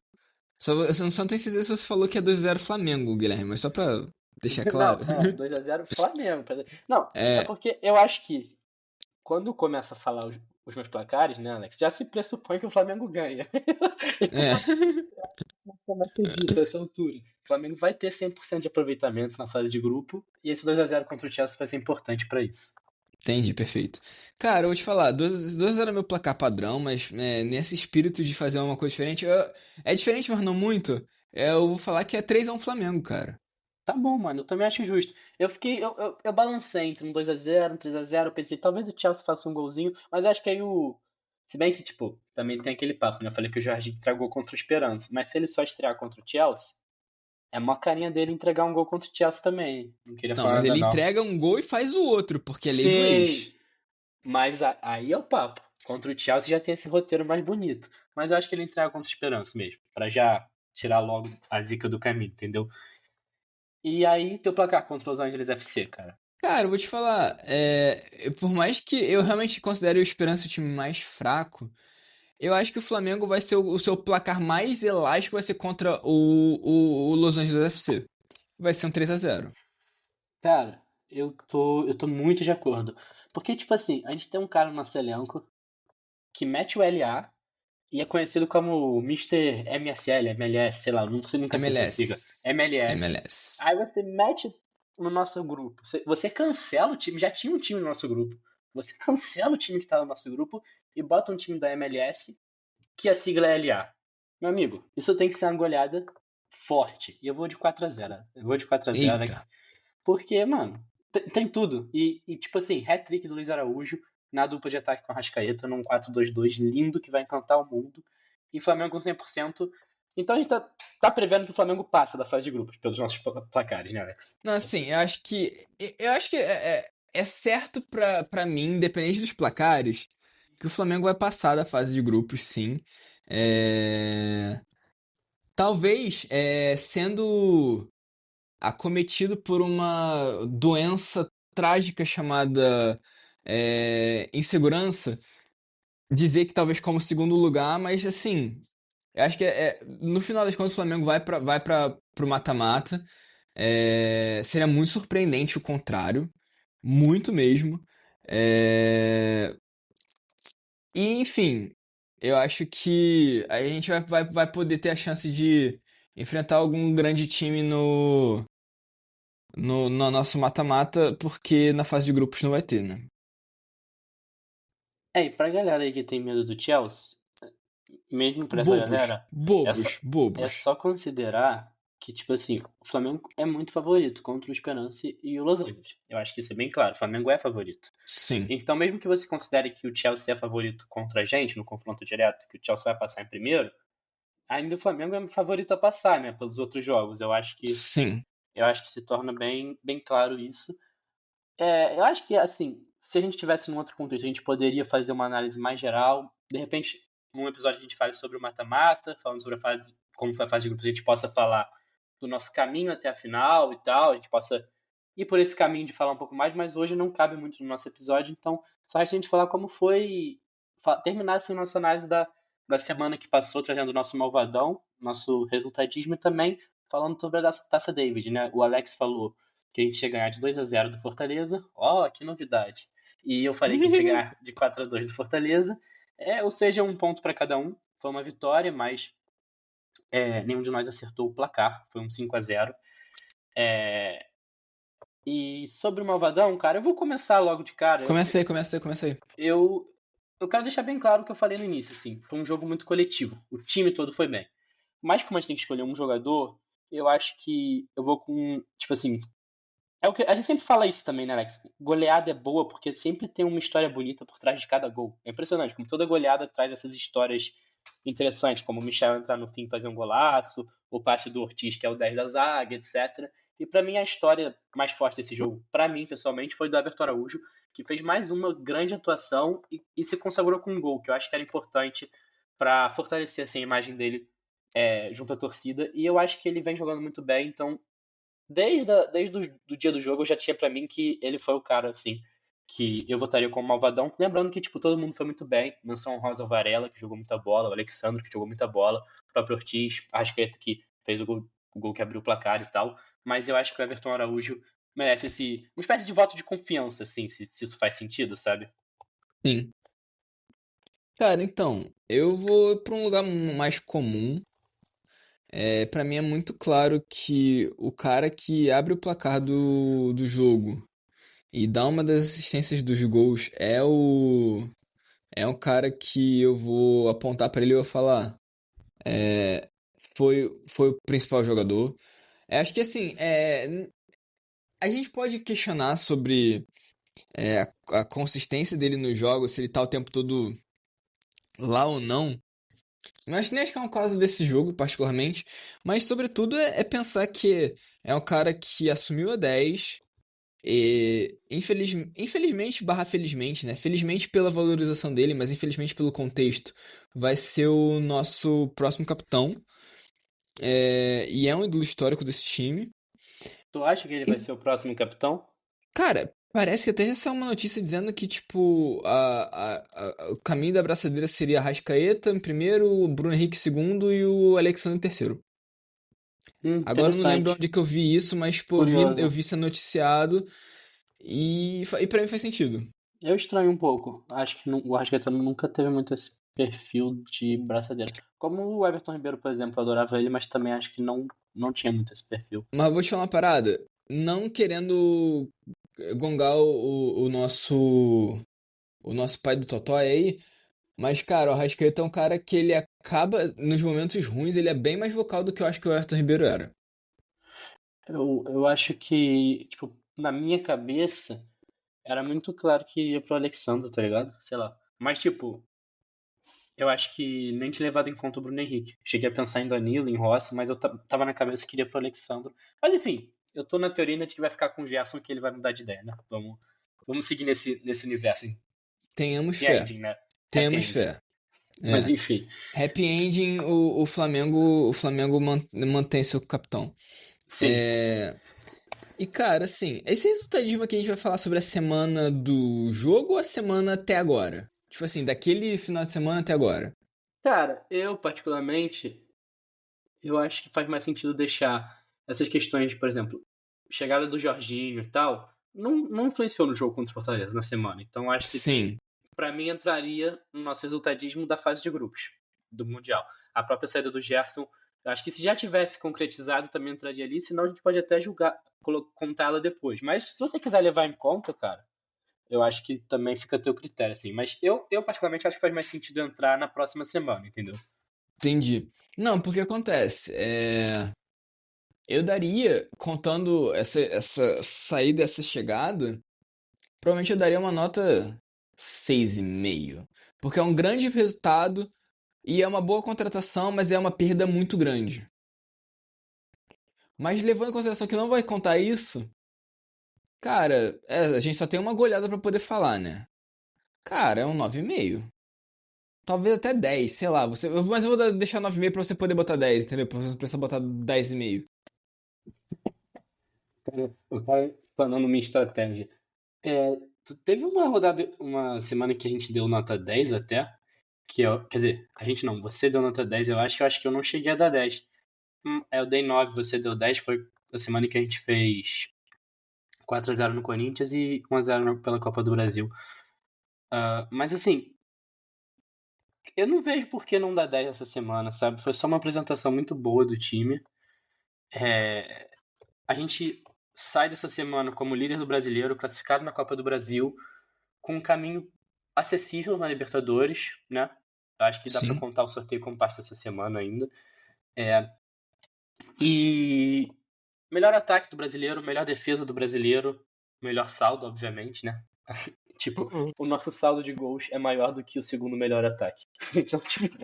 Eu só não tenho certeza se você falou que é 2-0 Flamengo, Guilherme, mas só pra deixar Não, claro. 2-0 Flamengo. Não, é É, porque eu acho que quando começa a falar os meus placares, né, Alex, já se pressupõe que o Flamengo ganha. é. Não vai ser dito a essa altura. O Flamengo vai ter 100% de aproveitamento na fase de grupo e esse 2-0 contra o Chelsea vai ser importante pra isso. Entendi, perfeito. Cara, eu vou te falar, 2-0 é meu placar padrão, mas nesse espírito de fazer uma coisa diferente, é diferente, mas não muito. Eu vou falar que é 3-1 Flamengo, cara. Tá bom, mano, eu também acho justo. Eu balancei entre um 2-0, um 3-0, eu pensei, talvez o Chelsea faça um golzinho, mas acho que aí o. Se bem que, tipo, também tem aquele papo, né? Eu falei que o Jorginho entregou contra o Esperança, mas se ele só estrear contra o Chelsea, é mó carinha dele entregar um gol contra o Chelsea também. Não queria Não, falar mas nada, ele não. entrega um gol e faz o outro, porque é lei do Sim, ex. mas aí é o papo. Contra o Chelsea já tem esse roteiro mais bonito. Mas eu acho que ele entrega contra o Esperança mesmo, pra já tirar logo a zica do caminho, entendeu? E aí, teu placar contra o Los Angeles FC, cara. Cara, eu vou te falar, por mais que eu realmente considere o Esperança o time mais fraco, eu acho que o Flamengo vai ser o seu placar mais elástico vai ser contra o Los Angeles FC. Vai ser um 3-0. Cara, eu tô muito de acordo. Porque, tipo assim, a gente tem um cara no nosso elenco que mete o LA e é conhecido como Mister MSL, MLS, sei lá, não sei, nunca sei essa sigla. MLS. MLS. MLS. Aí você mete no nosso grupo. Você cancela o time, já tinha um time no nosso grupo. Você cancela o time que tá no nosso grupo e bota um time da MLS que a sigla é LA. Meu amigo, isso tem que ser uma goleada forte. E eu vou de 4-0. Eu vou de 4-0, Eita. Alex. Porque, mano, tem tudo. E, tipo assim, hat-trick do Luiz Araújo na dupla de ataque com a Rascaeta, num 4-2-2 lindo que vai encantar o mundo. E Flamengo com 100%. Então a gente tá prevendo que o Flamengo passa da fase de grupos pelos nossos placares, né, Alex? Não, assim, eu acho que é certo pra mim, independente dos placares, que o Flamengo vai passar da fase de grupos, sim. É, talvez sendo acometido por uma doença trágica chamada insegurança, dizer que talvez como segundo lugar, mas assim, eu acho que no final das contas o Flamengo vai para pro mata-mata. Seria muito surpreendente o contrário, muito mesmo. É, e enfim, eu acho que a gente vai poder ter a chance de enfrentar algum grande time no nosso mata-mata, porque na fase de grupos não vai ter, né? E pra galera aí que tem medo do Chelsea, mesmo pra essa Bobos, galera, é bobos, só, é bobos. só considerar que, tipo assim, o Flamengo é muito favorito contra o Esperance e o Los Angeles. Eu acho que isso é bem claro. O Flamengo é favorito. Sim, Então, mesmo que você considere que o Chelsea é favorito contra a gente no confronto direto, que o Chelsea vai passar em primeiro, ainda o Flamengo é favorito a passar, né, pelos outros jogos. sim. Eu acho que se torna bem, bem claro isso. Eu acho que, assim, se a gente tivesse num outro contexto, a gente poderia fazer uma análise mais geral. De repente, num episódio a gente faz sobre o mata-mata, falando sobre a fase, como foi a fase de grupos, a gente possa falar do nosso caminho até a final e tal, a gente possa ir por esse caminho de falar um pouco mais, mas hoje não cabe muito no nosso episódio, então só resta a gente falar como foi, terminar assim nossa análise da semana que passou, trazendo o nosso malvadão, nosso resultadismo e também falando sobre a Taça David, né? O Alex falou que a gente ia ganhar de 2-0 do Fortaleza. Ó, que novidade. E eu falei que a gente ia ganhar de 4-2 do Fortaleza. Ou seja, um ponto para cada um. Foi uma vitória, mas nenhum de nós acertou o placar. Foi um 5-0. E sobre o Malvadão, cara, eu vou começar logo de cara. Começa aí. Eu quero deixar bem claro o que eu falei no início, assim. Foi um jogo muito coletivo. O time todo foi bem. Mas como a gente tem que escolher um jogador, eu acho que eu vou com, tipo assim, o que a gente sempre fala isso também, né, Alex? Goleada é boa porque sempre tem uma história bonita por trás de cada gol. É impressionante como toda goleada traz essas histórias interessantes, como o Michel entrar no fim e fazer um golaço, o passe do Ortiz, que é o 10 da zaga, etc. E pra mim a história mais forte desse jogo, pra mim pessoalmente, foi do Everton Araújo, que fez mais uma grande atuação e se consagrou com um gol, que eu acho que era importante pra fortalecer assim, a imagem dele junto à torcida. E eu acho que ele vem jogando muito bem, então desde o do dia do jogo eu já tinha pra mim que ele foi o cara, assim, que eu votaria como malvadão. Lembrando que, tipo, todo mundo foi muito bem. Menção honrosa ao Varela, que jogou muita bola, o Alexandre, que jogou muita bola, o próprio Ortiz, a Arrascaeta, que fez o gol que abriu o placar e tal. Mas eu acho que o Everton Araújo merece uma espécie de voto de confiança, assim, se isso faz sentido, sabe? Sim. Cara, então, eu vou pra um lugar mais comum. Para mim é muito claro que o cara que abre o placar do jogo e dá uma das assistências dos gols é o cara que eu vou apontar pra ele e eu vou falar, é, foi o principal jogador. Acho que assim, a gente pode questionar sobre a consistência dele nos jogos, se ele tá o tempo todo lá ou não. Mas nem acho que é um caso desse jogo, particularmente. Mas, sobretudo, é pensar que é um cara que assumiu a 10 e, infelizmente, barra felizmente, né? Felizmente pela valorização dele, mas infelizmente pelo contexto, vai ser o nosso próximo capitão. E é um ídolo histórico desse time. Tu acha que ele vai E, ser o próximo capitão? cara, parece que até já saiu uma notícia dizendo que, tipo, o caminho da braçadeira seria Arrascaeta em primeiro, o Bruno Henrique em segundo e o Alexandre em terceiro. Agora eu não lembro Interessante. onde que eu vi isso, mas, pô, eu Curioso. vi isso noticiado e pra mim faz sentido. Eu estranho um pouco. Acho que o Arrascaeta nunca teve muito esse perfil de braçadeira. Como o Everton Ribeiro, por exemplo, eu adorava ele, mas também acho que não tinha muito esse perfil. Mas eu vou te falar uma parada. Não querendo gongar o nosso pai do Totó aí, mas, cara, o Arrascaeta é um cara que ele acaba, nos momentos ruins, ele é bem mais vocal do que eu acho que o Everton Ribeiro era. Eu acho que, tipo, na minha cabeça, era muito claro que ia pro Alexandre, tá ligado? Sei lá. Mas, tipo, eu acho que nem tinha levado em conta o Bruno Henrique. Cheguei a pensar em Danilo, em Rossi, mas eu tava na cabeça que iria pro Alexandre. Mas, enfim, eu tô na teoria ainda de que vai ficar com o Gerson, que ele vai mudar de ideia, né? Vamos seguir nesse universo. Tenhamos Happy fé. ending, né? Happy Tenhamos ending. fé. Mas, É. enfim. Happy ending, o Flamengo mantém seu capitão. Sim. É, E, cara, assim, esse resultadismo aqui a gente vai falar sobre a semana do jogo ou a semana até agora? Tipo assim, daquele final de semana até agora. Cara, eu particularmente, eu acho que faz mais sentido deixar essas questões, por exemplo, chegada do Jorginho e tal, não influenciou no jogo contra o Fortaleza na semana. Então acho que Sim, pra mim entraria no nosso resultadismo da fase de grupos do Mundial. A própria saída do Gerson, eu acho que se já tivesse concretizado também entraria ali, senão a gente pode até julgar, contá-la depois. Mas se você quiser levar em conta, cara, eu acho que também fica a teu critério, assim. Mas eu particularmente acho que faz mais sentido entrar na próxima semana, entendeu? entendi. Não, porque acontece. Eu daria, contando essa saída, essa chegada, provavelmente eu daria uma nota 6,5. Porque é um grande resultado e é uma boa contratação, mas é uma perda muito grande. Mas levando em consideração que não vai contar isso, cara, a gente só tem uma goleada pra poder falar, né? Cara, é um 9,5. Talvez até 10, sei lá. Mas eu vou deixar 9,5 pra você poder botar 10, entendeu? Pra você não precisar botar 10,5. Cara, eu tava planando minha estratégia. Teve uma rodada, uma semana que a gente deu nota 10 até, quer dizer, a gente não, você deu nota 10, eu acho que eu não cheguei a dar 10. Eu dei 9, você deu 10, foi a semana que a gente fez 4-0 no Corinthians e 1-0 pela Copa do Brasil. Mas assim, eu não vejo por que não dar 10 essa semana, sabe? Foi só uma apresentação muito boa do time. É, a gente sai dessa semana como líder do Brasileiro, classificado na Copa do Brasil, com um caminho acessível na Libertadores, né? Eu acho que dá pra Sim. contar o sorteio como parte dessa semana ainda. E melhor ataque do brasileiro, melhor defesa do brasileiro, melhor saldo, obviamente, né? Tipo, o nosso saldo de gols é maior do que o segundo melhor ataque. Então, tipo,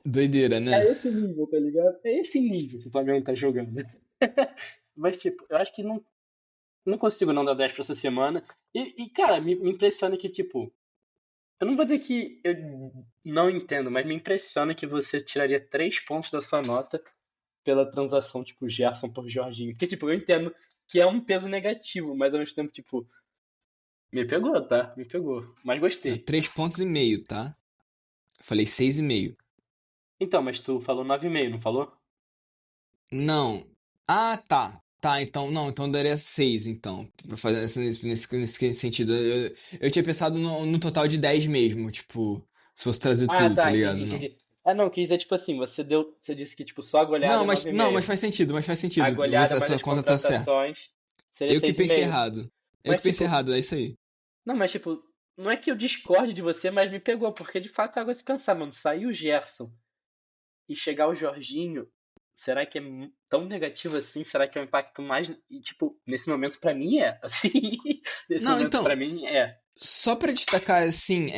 Doideira, né? é esse nível, tá ligado? É esse nível que o Flamengo tá jogando. Mas, tipo, eu acho que não consigo não dar 10 pra essa semana. Cara, me impressiona que, tipo, eu não vou dizer que eu não entendo, mas me impressiona que você tiraria 3 pontos da sua nota pela transação, tipo, Gerson por Jorginho. Porque, tipo, eu entendo que é um peso negativo, mas ao mesmo tempo, tipo, me pegou, tá? Me pegou. Mas Não, gostei. 3,5 pontos, tá? Eu falei 6,5. Então, mas tu falou 9,5, não falou? Não. Ah, tá. Tá, então, não, então daria 6, então. Pra fazer nesse sentido. Eu tinha pensado no total de 10 mesmo, tipo, se fosse trazer Ah, tudo, tá tá, entendi, ligado? Não. entendi. Ah, não, quis dizer, tipo assim, você disse que, tipo, só a goleada Não, é mas 9,5. faz sentido, mas faz A sentido. goleada A mais sua as conta tá certa. contratações seria Eu que pensei 6,5. errado. Eu Mas, que pensei tipo, errado, é isso aí. não, mas, tipo, não é que eu discorde de você, mas me pegou, porque de fato é algo a se pensar, mano. Sair o Gerson e chegar o Jorginho, será que é tão negativo assim? Será que é um impacto mais. E, tipo, nesse momento pra mim é. Assim, nesse Não, momento pra então, mim é. só pra destacar, assim,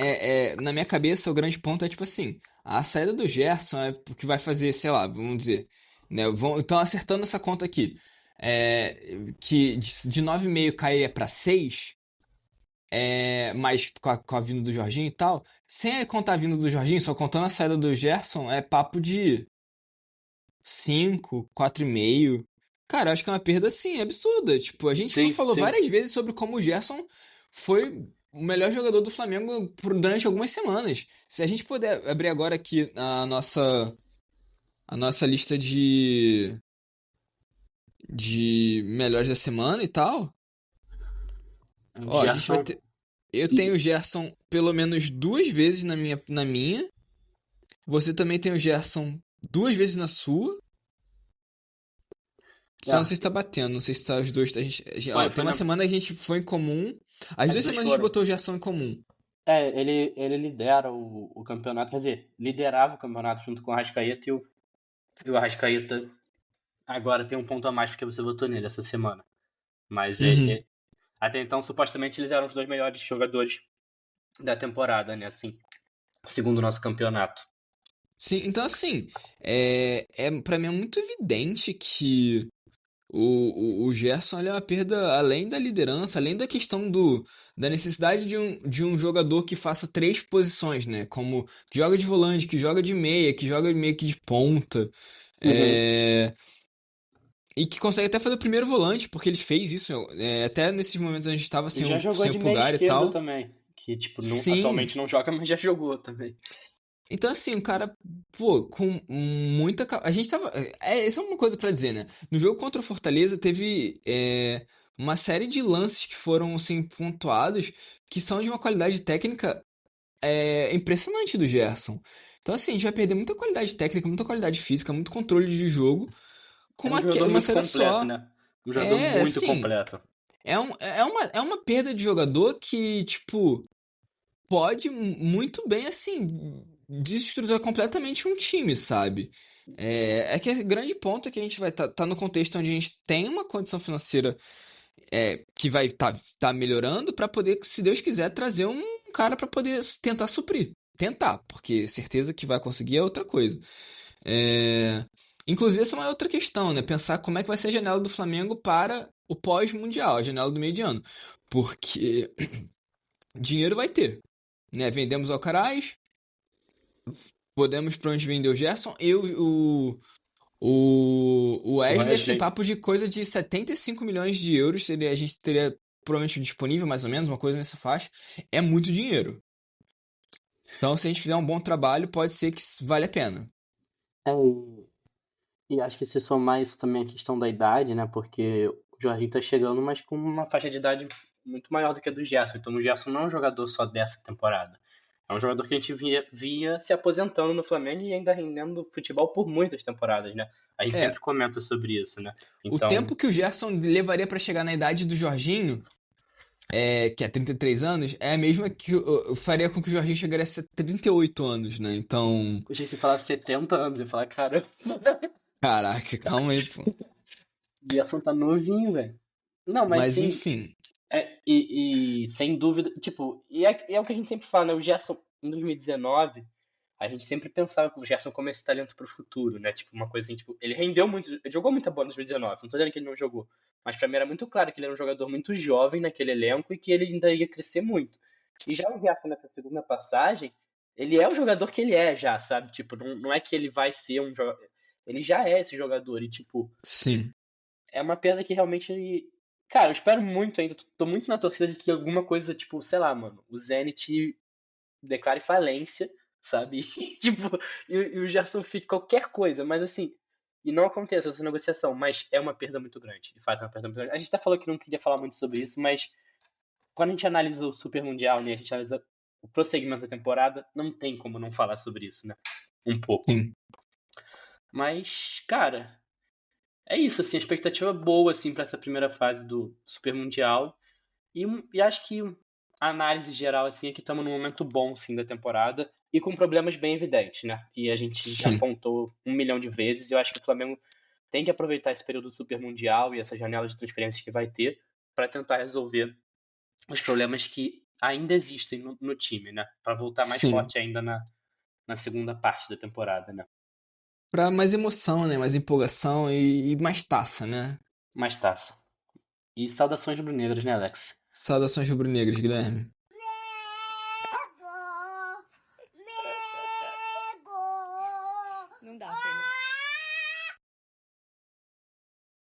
na minha cabeça o grande ponto é tipo assim, a saída do Gerson é o que vai fazer, sei lá, vamos dizer, né, então acertando essa conta aqui, que de 9,5 cair pra 6, mas com a vinda do Jorginho e tal, sem contar a vinda do Jorginho, só contando a saída do Gerson, é papo de 5, 4,5. Cara, eu acho que é uma perda, assim, absurda. Tipo, a gente Sim, falou sim. várias vezes sobre como o Gerson foi o melhor jogador do Flamengo durante algumas semanas. Se a gente puder abrir agora aqui a nossa lista de melhores da semana e tal, O ó, a gente vai Gerson. ter. Eu tenho o Gerson pelo menos duas vezes na minha. Você também tem o Gerson duas vezes na sua. Só não É, sei se tá batendo, não sei se tá os dois. Ó, foi tem uma na. semana que a gente foi em comum. As As duas duas semanas a gente foram. botou o Gerson em comum. Ele lidera o campeonato, quer dizer, liderava o campeonato junto com o Arrascaeta e o Arrascaeta agora tem um ponto a mais porque você votou nele essa semana. Mas Uhum. até então, supostamente, eles eram os dois melhores jogadores da temporada, né? Assim, segundo o nosso campeonato. Sim, então assim, para mim é muito evidente que o Gerson ele é uma perda além da liderança, além da questão da necessidade de um jogador que faça três posições, né? Como que joga de volante, que joga de meia, que joga meio que de ponta. Uhum. É, E que consegue até fazer o primeiro volante, porque ele fez isso. Até nesses momentos a gente estava E já jogou sem o de meia Pulgar e esquerda tal. também. Que, tipo, Sim. atualmente não joga, mas já jogou também. Então, assim, o cara, pô, com muita. A gente tava. Essa é uma coisa pra dizer, né? No jogo contra o Fortaleza teve uma série de lances que foram, assim, pontuados que são de uma qualidade técnica impressionante do Gerson. Então, assim, a gente vai perder muita qualidade técnica, muita qualidade física, muito controle de jogo com Era um jogador uma muito saída completo, só. né? Um jogador muito Assim. completo. É uma perda de jogador que, tipo, pode muito bem, assim, desestruturar completamente um time, sabe? Que o grande ponto é que a gente vai estar no contexto onde a gente tem uma condição financeira que vai tá melhorando para poder, se Deus quiser, trazer um cara para poder tentar suprir. Tentar, porque certeza que vai conseguir é outra coisa. É, Inclusive, essa é uma outra questão, né? Pensar como é que vai ser a janela do Flamengo para o pós-mundial, a janela do meio de ano. Porque dinheiro vai ter, né? Vendemos Alcaraz, podemos para onde vender o Gerson. O O Wesley, assim, Wesley. papo de coisa de 75 milhões de euros, a gente teria provavelmente disponível, mais ou menos, uma coisa nessa faixa. É muito dinheiro. Então, se a gente fizer um bom trabalho, pode ser que vale a pena. É, e acho que se somar isso também a questão da idade, né? Porque o Jorginho tá chegando, mas com uma faixa de idade muito maior do que a do Gerson. Então o Gerson não é um jogador só dessa temporada. É um jogador que a gente via se aposentando no Flamengo e ainda rendendo futebol por muitas temporadas, né? A gente É, sempre comenta sobre isso, né? o Então, tempo que o Gerson levaria para chegar na idade do Jorginho, que é 33 anos, é a mesma que faria com que o Jorginho chegasse a 38 anos, né? Então, eu tinha que falar 70 anos, eu ia falar, caramba, caraca, calma aí, pô. o Gerson tá novinho, velho. Não, mas Mas sim, enfim, e sem dúvida, tipo, e é o que a gente sempre fala, né? O Gerson, em 2019, a gente sempre pensava que o Gerson como esse talento pro futuro, né? Tipo, uma coisa assim, tipo, ele rendeu muito, ele jogou muita bola em 2019, não tô dizendo que ele não jogou, mas pra mim era muito claro que ele era um jogador muito jovem naquele elenco e que ele ainda ia crescer muito. E já o Gerson nessa segunda passagem, ele é o jogador que ele é já, sabe? Tipo, não é que ele vai ser um jogador, ele já é esse jogador e, tipo, Sim. é uma pena que realmente. Cara, eu espero muito ainda. Tô muito na torcida de que alguma coisa, tipo, sei lá, mano, o Zenit declare falência, sabe? E, tipo, e o Gerson fique qualquer coisa, mas assim. E não aconteça essa negociação, mas é uma perda muito grande. De fato, é uma perda muito grande. A gente até falou que não queria falar muito sobre isso, mas quando a gente analisa o Super Mundial, né? A gente analisa o prosseguimento da temporada, não tem como não falar sobre isso, né? Um pouco. Sim. Mas, cara, é isso, assim, a expectativa boa, assim, para essa primeira fase do Super Mundial. E acho que a análise geral, assim, é que estamos num momento bom, sim, da temporada e com problemas bem evidentes, né? E a gente já Sim. apontou 1 milhão de vezes. E eu acho que o Flamengo tem que aproveitar esse período do Super Mundial e essa janela de transferências que vai ter para tentar resolver os problemas que ainda existem no time, né? Para voltar mais Sim. forte ainda na segunda parte da temporada, né? Pra mais emoção, né? Mais empolgação e mais taça, né? Mais taça. E saudações rubro-negras, né, Alex? Saudações rubro-negras, Guilherme.